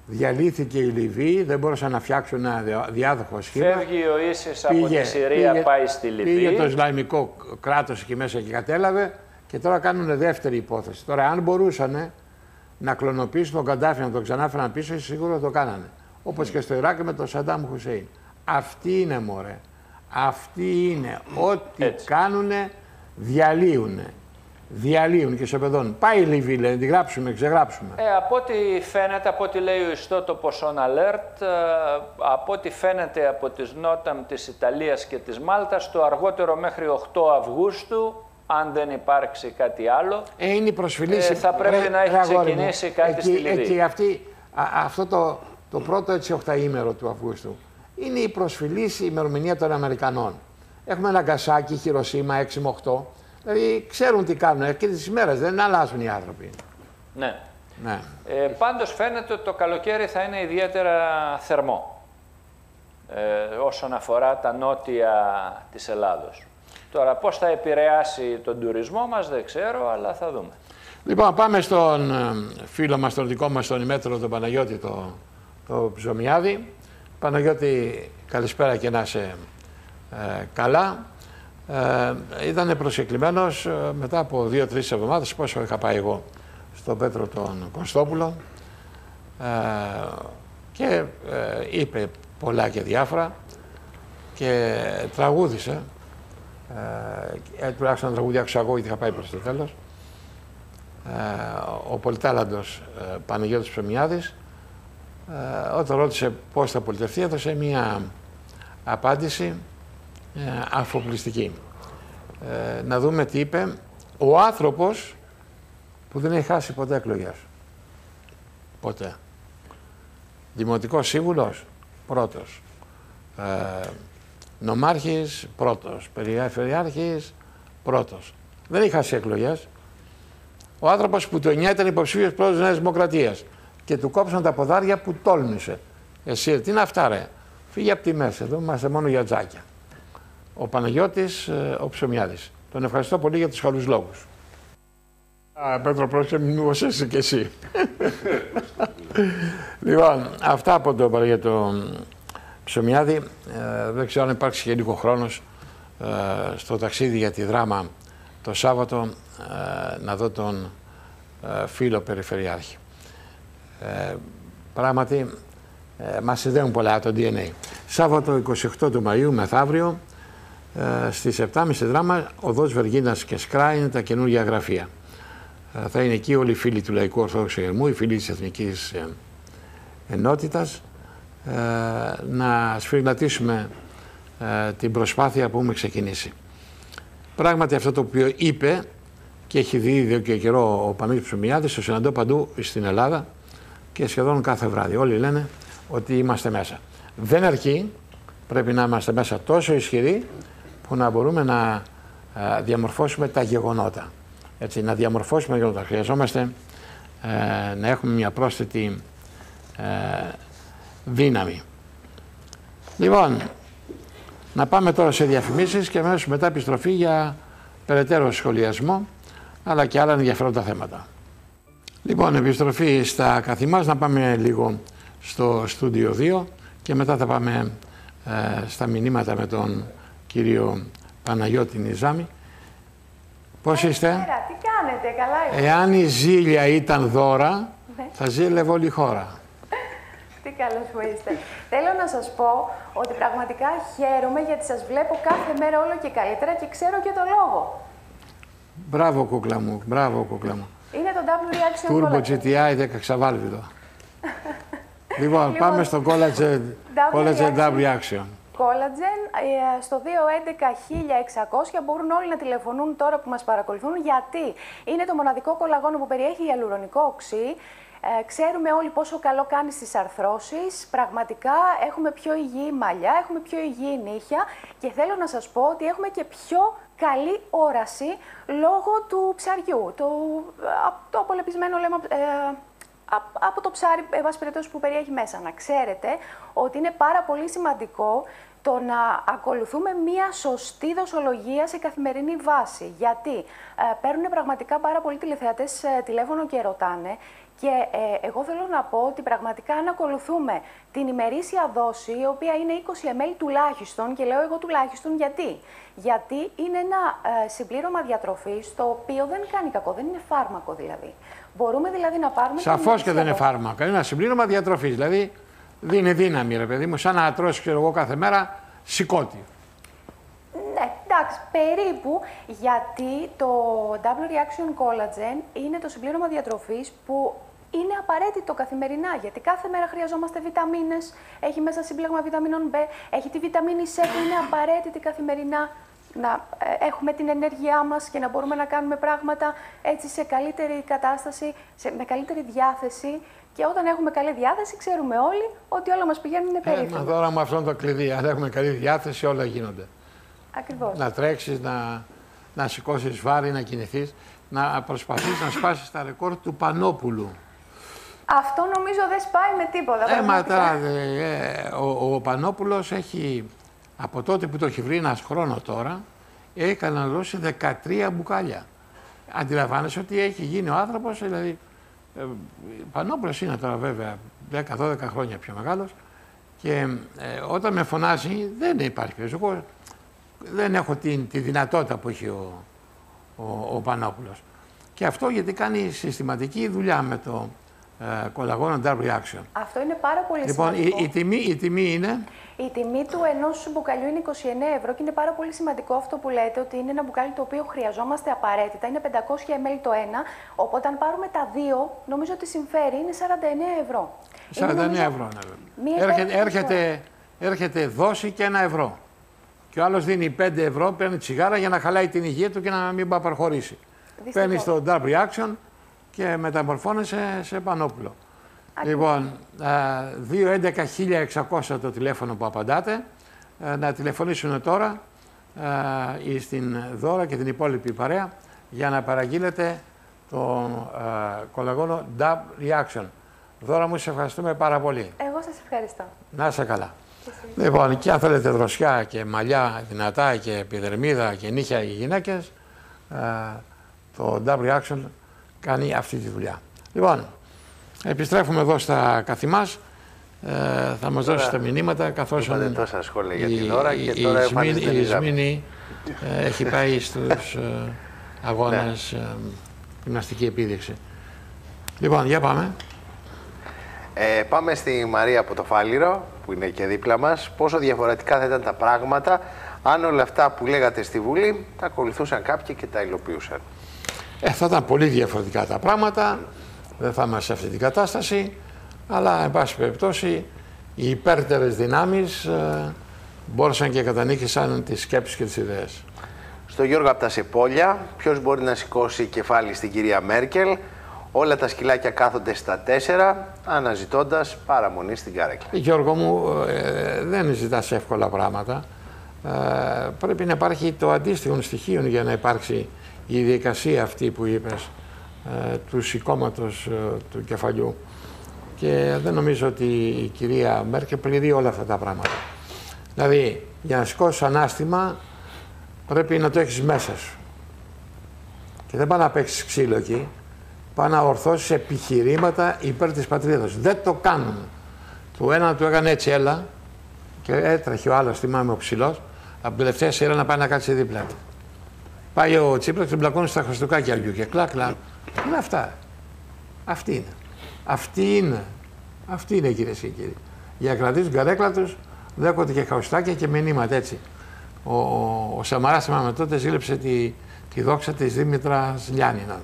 διαλύθηκε η Λιβύη, δεν μπορούσαν να φτιάξουν ένα διάδοχο σχήμα. Φεύγει ο Ίσης από τη Συρία, πάει στη Λιβύη. Πήγε το Ισλαμικό κράτος εκεί μέσα και κατέλαβε και τώρα κάνουν δεύτερη υπόθεση. Τώρα, αν μπορούσαν να κλωνοποιήσουν τον Καντάφη, να τον ξανάφεραν πίσω, σίγουρα το κάνανε. Όπως και στο Ιράκ με τον Σαντάμ Χουσέιν. Αυτή είναι, μωρέ. Αυτή είναι. Ό,τι κάνουνε, διαλύουν και σε παιδών. Πάει η Λιβύη, λένε, τη γράψουμε, ξεγράψουμε. Από ό,τι φαίνεται, από ό,τι λέει ο ιστότοπος On Alert, από ό,τι φαίνεται από τις νόταμ της Ιταλίας και της Μάλτας, το αργότερο μέχρι 8 Αυγούστου, αν δεν υπάρξει κάτι άλλο, είναι η προσφυλής, θα πρέπει να έχει ξεκινήσει κάτι στη Λιβύη. Αυτό το πρώτο οκταήμερο του Αυγούστου είναι η προσφυλής ημερομηνία των Αμερικανών. Έχουμε Ναγκασάκι, Χιροσίμα, 6 με 8. Δηλαδή ξέρουν τι κάνουν και τις ημέρες, δεν αλλάζουν οι άνθρωποι. Ναι. Πάντως φαίνεται ότι το καλοκαίρι θα είναι ιδιαίτερα θερμό όσον αφορά τα νότια της Ελλάδος. Τώρα πώς θα επηρεάσει τον τουρισμό μας δεν ξέρω, αλλά θα δούμε. Λοιπόν, πάμε στον φίλο μας, τον δικό μας, τον ημέτρο, τον Παναγιώτη, το Ψωμιάδη. Παναγιώτη, καλησπέρα και να είσαι καλά. Ήταν προσεκλημένος μετά από 2-3 εβδομάδες, πόσο είχα πάει εγώ στον Πέτρο τον Κωνστόπουλο και είπε πολλά και διάφορα και τραγούδισε, τουλάχιστον ένα τραγούδι άκουσα εγώ γιατί είχα πάει προς το τέλος, ο πολυτάλαντος Παναγιώτης Ψωμιάδης. Όταν ρώτησε πώς θα πολιτευτεί, έδωσε μία απάντηση αφοπλιστική. Να δούμε τι είπε ο άνθρωπος που δεν έχει χάσει ποτέ εκλογές. Ποτέ. Δημοτικός σύμβουλος, πρώτος. Νομάρχης, πρώτος. Περιφερειάρχης, πρώτος. Δεν έχει χάσει εκλογές. Ο άνθρωπος που το 9 ήταν υποψήφιος πρόεδρος της Νέας Δημοκρατίας και του κόψαν τα ποδάρια που τόλμησε. Εσύ, τι είναι αυτά ρε. Φύγε από τη μέση, εδώ είμαστε μόνο για τζάκια. Ο Παναγιώτης, ο Ψωμιάδης. Τον ευχαριστώ πολύ για τους καλούς λόγους. Πέτρο, πρόσεχε, μήπως εσύ και εσύ. Λοιπόν, αυτά από το Παναγιώτο Ψωμιάδη. Δεν ξέρω αν υπάρξει και λίγο χρόνος στο ταξίδι για τη Δράμα το Σάββατο να δω τον φίλο Περιφερειάρχη. Πράγματι, μας συνδέουν πολλά το DNA. Σάββατο 28 του Μαΐου μεθαύριο στις 7.30 Δράμα, οδός Βεργίνας και Σκρά είναι τα καινούργια γραφεία. Θα είναι εκεί όλοι οι φίλοι του Λαϊκού Ορθόδοξου Ερμού, οι φίλοι της Εθνικής Ενότητας, να σφυριλατήσουμε την προσπάθεια που έχουμε ξεκινήσει. Πράγματι αυτό το οποίο είπε και έχει δει εδώ και καιρό ο Παναγιώτης Ψωμιάδης, το συναντώ παντού στην Ελλάδα και σχεδόν κάθε βράδυ. Όλοι λένε ότι είμαστε μέσα. Δεν αρκεί, πρέπει να είμαστε μέσα τόσο ισχυροί που να μπορούμε να διαμορφώσουμε τα γεγονότα. Έτσι, να διαμορφώσουμε τα γεγονότα. Χρειαζόμαστε να έχουμε μια πρόσθετη δύναμη. Λοιπόν, να πάμε τώρα σε διαφημίσεις και αμέσως μετά επιστροφή για περαιτέρω σχολιασμό αλλά και άλλα ενδιαφέροντα θέματα. Λοιπόν, επιστροφή στα καθημάς, να πάμε λίγο στο στούντιο 2 και μετά θα πάμε στα μηνύματα με τον κύριο Παναγιώτη Νιζάμη. Πώς είστε? Τι κάνετε, καλά είστε? Εάν η ζήλια ήταν δώρα, θα ζήλευε όλη η χώρα. Τι καλώς που είστε. Θέλω να σας πω ότι πραγματικά χαίρομαι γιατί σας βλέπω κάθε μέρα όλο και καλύτερα και ξέρω και το λόγο. Μπράβο κούκλα μου, μπράβο κούκλα μου. Είναι το W Reaction Turbo Collagen. GTI 10 ξαβάλβιδο. Λοιπόν, πάμε στο Collagen W Reaction. Collagen στο 211-1600 μπορούν όλοι να τηλεφωνούν τώρα που μας παρακολουθούν γιατί είναι το μοναδικό κολαγόνο που περιέχει ιαλουρονικό οξύ. Ξέρουμε όλοι πόσο καλό κάνει στις αρθρώσεις. Πραγματικά έχουμε πιο υγιή μαλλιά, έχουμε πιο υγιή νύχια και θέλω να σας πω ότι έχουμε και πιο καλή όραση λόγω του ψαριού. Το απολεπισμένο λέμε από το ψάρι που περιέχει μέσα. Να ξέρετε ότι είναι πάρα πολύ σημαντικό το να ακολουθούμε μία σωστή δοσολογία σε καθημερινή βάση. Γιατί παίρνουν πραγματικά πάρα πολλοί τηλεθεατές τηλέφωνο και ρωτάνε. Και εγώ θέλω να πω ότι πραγματικά αν ακολουθούμε την ημερήσια δόση, η οποία είναι 20 ml τουλάχιστον, και λέω εγώ τουλάχιστον γιατί είναι ένα συμπλήρωμα διατροφής το οποίο δεν κάνει κακό, δεν είναι φάρμακο δηλαδή. Μπορούμε δηλαδή να πάρουμε... Σαφώς και δεν είναι φάρμακο, είναι ένα συμπλήρωμα διατροφής, δηλαδή δίνει δύναμη ρε παιδί μου, σαν να τρώσει ξέρω εγώ κάθε μέρα σηκώτη. Ναι, εντάξει, περίπου, γιατί το W Reaction Collagen είναι το συμπλήρωμα διατροφής που είναι απαραίτητο καθημερινά, γιατί κάθε μέρα χρειαζόμαστε βιταμίνες, έχει μέσα σύμπλεγμα βιταμίνων B, έχει τη βιταμίνη C που είναι απαραίτητη καθημερινά, να έχουμε την ενέργειά μας και να μπορούμε να κάνουμε πράγματα έτσι σε καλύτερη κατάσταση, με καλύτερη διάθεση. Και όταν έχουμε καλή διάθεση, ξέρουμε όλοι ότι όλα μας πηγαίνουν περίφημα. Τώρα με αυτό το κλειδί, αν έχουμε καλή διάθεση, όλα γίνονται. Ακριβώς. Να τρέξεις, να σηκώσεις βάρη, να κινηθείς, να προσπαθείς να σπάσεις τα ρεκόρ του Πανόπουλου. Αυτό νομίζω δεν σπάει με τίποτα. Ο Πανόπουλος έχει, από τότε που το έχει βρει ένας χρόνο τώρα, έχει καταναλώσει 13 μπουκάλια. Αντιλαμβάνεσαι ότι έχει γίνει ο άνθρωπος, δηλαδή, Πανόπουλος είναι τώρα βέβαια 10-12 χρόνια πιο μεγάλος και όταν με φωνάζει δεν υπάρχει περισσότερο. Δεν έχω τη δυνατότητα που έχει ο Πανόπουλος. Και αυτό γιατί κάνει συστηματική δουλειά με το κολαγόνο W Reaction. Αυτό είναι πάρα πολύ σημαντικό. Λοιπόν, η τιμή είναι... Η τιμή του ενός μπουκαλιού είναι 29 ευρώ και είναι πάρα πολύ σημαντικό αυτό που λέτε, ότι είναι ένα μπουκάλι το οποίο χρειαζόμαστε απαραίτητα. Είναι 500 ml το ένα, οπότε αν πάρουμε τα δύο, νομίζω ότι συμφέρει, είναι 49 ευρώ. 49 ευρώ, ναι. Έρχεται δόση και 1 ευρώ. Και ο άλλος δίνει 5 ευρώ, παίρνει τσιγάρα για να χαλάει την υγεία του και να μην πάει παραχωρήσει. Παίρνει το double reaction και μεταμορφώνεσαι σε πανόπουλο. Λοιπόν, 211-1600 το τηλέφωνο που απαντάτε. Να τηλεφωνήσουν τώρα στην Δώρα και την υπόλοιπη παρέα για να παραγγείλετε το κολαγόνο Dub Reaction. Δώρα μου, σε ευχαριστούμε πάρα πολύ. Εγώ σας ευχαριστώ. Να είσαι καλά. Λοιπόν, και αν θέλετε δροσιά και μαλλιά δυνατά και επιδερμίδα και νύχια οι γυναίκες, το Dub Reaction κάνει αυτή τη δουλειά. Λοιπόν, επιστρέφουμε εδώ στα καθημάς. Θα μας δώσει τα μηνύματα, καθώς τόσα σχόλια για την ώρα και τώρα η Ισμήνη έχει πάει στους αγώνες γυμναστική επίδειξη. Λοιπόν, για πάμε. Πάμε στη Μαρία από το Φάληρο, που είναι και δίπλα μας. Πόσο διαφορετικά θα ήταν τα πράγματα αν όλα αυτά που λέγατε στη Βουλή τα ακολουθούσαν κάποιοι και τα υλοποιούσαν? Θα ήταν πολύ διαφορετικά τα πράγματα, δεν θα είμαστε σε αυτή την κατάσταση, αλλά εν πάση περιπτώσει οι υπέρτερες δυνάμεις μπόρεσαν και κατανίκησαν τις σκέψεις και τις ιδέες. Στο Γιώργο από τα Σεπόλια, ποιος μπορεί να σηκώσει κεφάλι στην κυρία Μέρκελ? Όλα τα σκυλάκια κάθονται στα 4, αναζητώντας παραμονή στην καρέκλα. Γιώργο μου, δεν ζητάς εύκολα πράγματα. Πρέπει να υπάρχει το αντίστοιχο στοιχείο για να υπάρξει η διαδικασία αυτή που είπες, του σηκώματος του κεφαλιού. Και δεν νομίζω ότι η κυρία Μέρκελ πληρεί όλα αυτά τα πράγματα. Δηλαδή, για να σηκώσεις ανάστημα, πρέπει να το έχεις μέσα σου. Και δεν πάει να παίξεις ξύλο εκεί. Πάει να ορθώσεις επιχειρήματα υπέρ της πατρίδας. Δεν το κάνουν. Του ένα του έκανε έτσι, έλα, και έτρεχε ο άλλος, θυμάμαι, ο ψηλός, από την τελευταία σειρά να πάει να κάτσει δίπλα του. Πάει ο Τσίπρας και μπλακώνει στα χαστούκάκια αλλιού και κλακ. Είναι αυτά. Αυτή είναι. Αυτή είναι, κυρίες και κύριοι. Για να κρατήσουν την καρέκλα τους, δέχονται και χαουστάκια και μηνύματα έτσι. Ο Σαμαράς, με τότε, ζήλεψε τη δόξα της Δήμητρας Λιάννινα.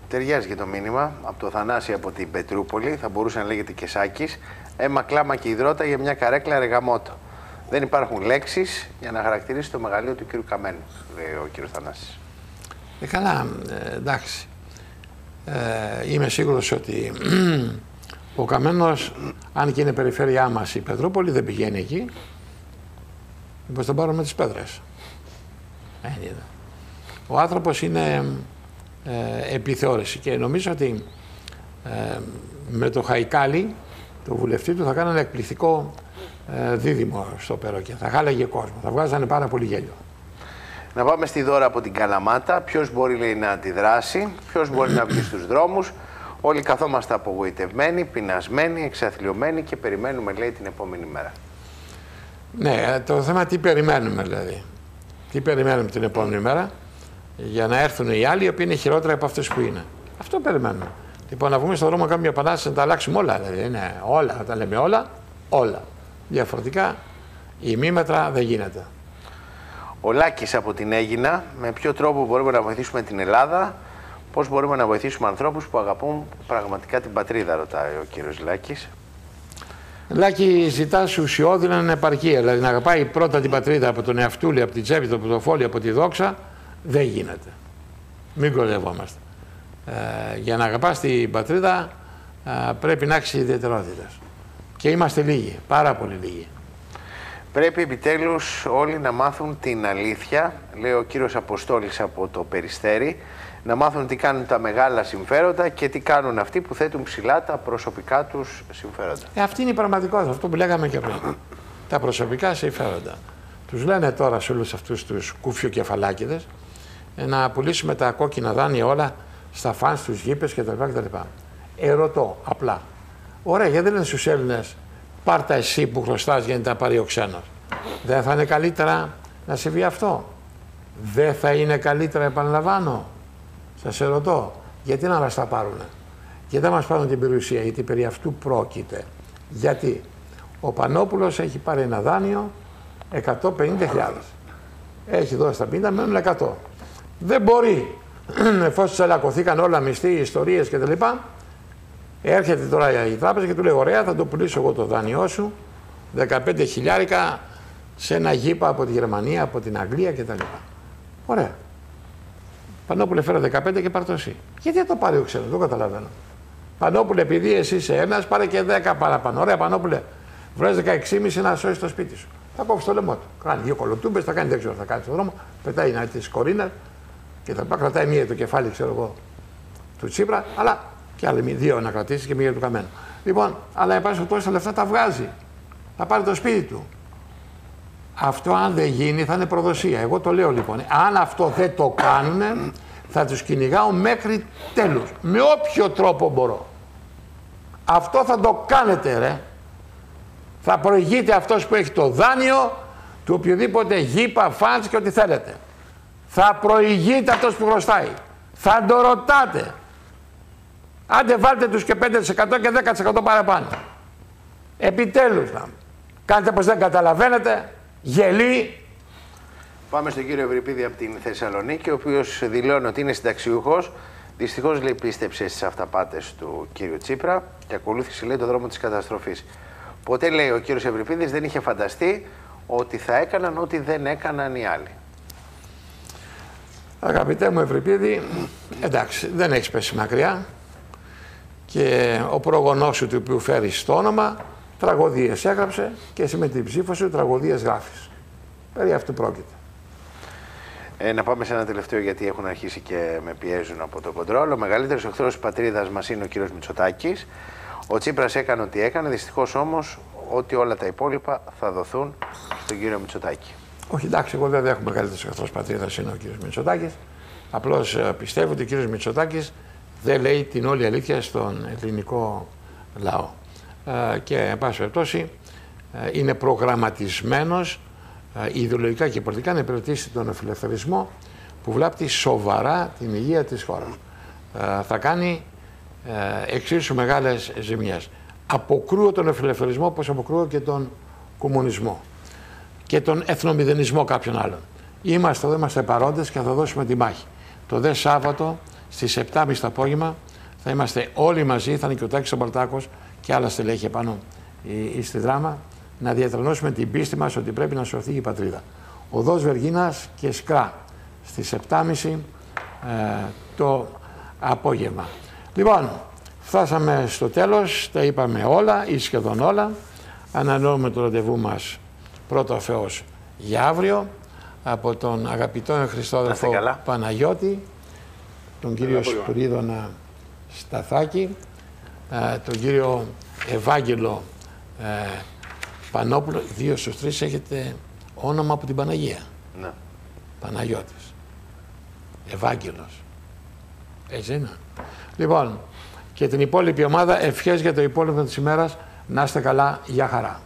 Ταιριάζει και το μήνυμα από το Θανάση από την Πετρούπολη, θα μπορούσε να λέγεται και Σάκης. Αίμα, κλάμα και υδρότα για μια καρέκλα ρεγαμότο. Δεν υπάρχουν λέξεις για να χαρακτηρίσει το μεγαλείο του κύριου Καμένου, λέει ο κύριος Θανάσης. Καλά, εντάξει. Είμαι σίγουρος ότι ο Καμένος, αν και είναι περιφέρειά μας η Πετρούπολη, δεν πηγαίνει εκεί. Μήπως τον πάρουμε τις πέτρες. Ο άνθρωπος είναι επιθεώρηση και νομίζω ότι με το Χαϊκάλι, το βουλευτή του, θα κάνει ένα εκπληκτικό δίδυμο στο Περόκια. Θα χάλαγε κόσμο, θα βγάζανε πάρα πολύ γέλιο. Να πάμε στη Δώρα από την Καλαμάτα. Ποιος μπορεί, λέει, να αντιδράσει, ποιος μπορεί να βγει στους δρόμους? Όλοι καθόμαστε απογοητευμένοι, πεινασμένοι, εξαθλιωμένοι και περιμένουμε, λέει, την επόμενη μέρα. Ναι, το θέμα τι περιμένουμε, δηλαδή. Τι περιμένουμε την επόμενη μέρα για να έρθουν οι άλλοι, οι οποίοι είναι χειρότερα από αυτούς που είναι. Αυτό περιμένουμε. Λοιπόν, να βγούμε στον δρόμο να κάνουμε μια επανάσταση, να τα αλλάξουμε όλα. Δηλαδή, είναι όλα, τα λέμε όλα. Διαφορετικά, η ημίμετρα δεν γίνεται. Ο Λάκης από την Αίγινα, με ποιο τρόπο μπορούμε να βοηθήσουμε την Ελλάδα, πώς μπορούμε να βοηθήσουμε ανθρώπους που αγαπούν πραγματικά την πατρίδα, ρωτάει ο κύριος Λάκης. Λάκη, ζητάς ουσιώδη να είναι επαρκή. Δηλαδή να αγαπάει πρώτα την πατρίδα από τον εαυτούλη, από την τσέπη, το πορτοφόλι, από τη δόξα, δεν γίνεται. Μην κορδευόμαστε. Για να αγαπάς την πατρίδα πρέπει να έχεις ιδιαιτερότητες. Και είμαστε λίγοι, πάρα πολύ λίγοι. Πρέπει επιτέλους όλοι να μάθουν την αλήθεια, λέει ο κύριος Αποστόλης από το Περιστέρι, να μάθουν τι κάνουν τα μεγάλα συμφέροντα και τι κάνουν αυτοί που θέτουν ψηλά τα προσωπικά τους συμφέροντα. Αυτή είναι η πραγματικότητα, αυτό που λέγαμε και πριν. Τα προσωπικά συμφέροντα. Τους λένε τώρα σε όλους αυτούς τους κούφιο-κεφαλάκηδες να πουλήσουμε τα κόκκινα δάνεια όλα στα φαν, στους γήπες κτλ. Ερωτώ απλά. Ωραία, γιατί δεν λένε στους Έλληνες πάρτα εσύ που χρωστάς για να τα πάρει ο ξένος? Δεν θα είναι καλύτερα να συμβεί αυτό? Δεν θα είναι καλύτερα, επαναλαμβάνω? Σας ερωτώ, γιατί να μας τα πάρουνε? Γιατί δεν μας πάρουν την περιουσία? Γιατί περί αυτού πρόκειται. Γιατί ο Πανόπουλος έχει πάρει ένα δάνειο 150.000. Έχει δώσει τα 50, μένουν 100. Δεν μπορεί, εφόσον τσαλακωθήκαν όλα, μισθοί, ιστορίες κτλ. Έρχεται τώρα η τράπεζα και του λέει: ωραία, θα το πουλήσω εγώ το δάνειό σου, 15 χιλιάρικα, σε ένα γήπα από τη Γερμανία, από την Αγγλία κτλ. Ωραία. Πανόπουλε, φέρε 15 και πάρ' το εσύ. Γιατί δεν το πάρει ο ξένος, δεν καταλαβαίνω. Πανόπουλε, επειδή εσύ είσαι ένας, πάρε και 10 παραπάνω. Ωραία, Πανόπουλε, βρες 16,5 να σώσεις το σπίτι σου. Θα κόψει το λαιμό του. Κάνει 2 κολοτούμπες, θα κάνει, δεν ξέρω, θα κάνει στον δρόμο, πετάει να τη κορίνα και θα πάει, κρατάει μία το κεφάλι, ξέρω εγώ, του Τσίπρα, αλλά και άλλοι 2 να κρατήσει και μία του Καμένου. Λοιπόν, αλλά εν πάση περιπτώσει τα λεφτά τα βγάζει. Θα πάρει το σπίτι του. Αυτό αν δεν γίνει θα είναι προδοσία. Εγώ το λέω λοιπόν. Αν αυτό δεν το κάνουν, θα τους κυνηγάω μέχρι τέλους. Με όποιο τρόπο μπορώ. Αυτό θα το κάνετε, ρε. Θα προηγείται αυτός που έχει το δάνειο του οποιοδήποτε γήπα, φαντς και ό,τι θέλετε. Θα προηγείται αυτός που χρωστάει. Θα το ρωτάτε. Άντε βάλτε τους και 5% και 10% παραπάνω. Επιτέλους να κάνετε πως δεν καταλαβαίνετε. Γελί. Πάμε στον κύριο Ευρυπίδη από την Θεσσαλονίκη, ο οποίος δηλώνει ότι είναι συνταξιούχος. Δυστυχώς, λέει, πίστεψε στις αυταπάτες του κύριου Τσίπρα και ακολούθησε, λέει, το δρόμο της καταστροφής. Ποτέ, λέει, ο κύριος Ευρυπίδης δεν είχε φανταστεί ότι θα έκαναν ό,τι δεν έκαναν οι άλλοι. Αγαπητέ μου Ευρυπίδη, εντάξει, δεν έχεις πέσει μακριά και ο προγονός σου του οποίου φέρεις το όνομα τραγωδίες έγραψε και εσύ με την ψήφο σου τραγωδίες γράφεις. Περί αυτού πρόκειται. Να πάμε σε ένα τελευταίο, γιατί έχουν αρχίσει και με πιέζουν από το κοντρόλ. Ο μεγαλύτερος εχθρός της πατρίδας μας είναι ο κύριος Μητσοτάκης. Ο Τσίπρας έκανε ό,τι έκανε, δυστυχώς όμως ότι όλα τα υπόλοιπα θα δοθούν στον κύριο Μητσοτάκη. Όχι, εντάξει, εγώ δεν δέχομαι μεγαλύτερος εχθρός πατρίδας είναι ο κύριος Μητσοτάκης. Απλώς πιστεύω ότι ο κύριος Μητσοτάκης δεν λέει την όλη αλήθεια στον ελληνικό λαό. Και, εν πάση περιπτώσει, είναι προγραμματισμένος ιδεολογικά και πολιτικά να υπηρετήσει τον φιλελευθερισμό που βλάπτει σοβαρά την υγεία της χώρας. Θα κάνει εξίσου μεγάλες ζημιές. Αποκρούω τον φιλελευθερισμό όπως αποκρούω και τον κομμουνισμό και τον εθνομηδενισμό κάποιων άλλων. Είμαστε εδώ, είμαστε παρόντες και θα δώσουμε τη μάχη. Το δε Σάββατο στις 7.30 το απόγευμα θα είμαστε όλοι μαζί, θα είναι και ο Τάκης ο Μπαλτάκος και άλλα στελέχη επάνω στη Δράμα, να διατρανώσουμε την πίστη μας ότι πρέπει να σωθεί η πατρίδα. Οδός Βεργίνας και Σκρά στις 7.30 το απόγευμα. Λοιπόν, φτάσαμε στο τέλος, τα είπαμε όλα ή σχεδόν όλα. Ανανεώνουμε το ραντεβού μας πρώτο ο Θεός για αύριο από τον αγαπητό Χριστόδελφο Παναγιώτη, τον κύριο Σπυρίδωνα Σταθάκη, τον κύριο Ευάγγελο Πανόπουλο. 2 στους 3 έχετε όνομα από την Παναγία. Ναι. Παναγιώτης. Ευάγγελος. Έτσι είναι. Λοιπόν, και την υπόλοιπη ομάδα ευχές για το υπόλοιπο της ημέρας. Να είστε καλά. Γεια χαρά.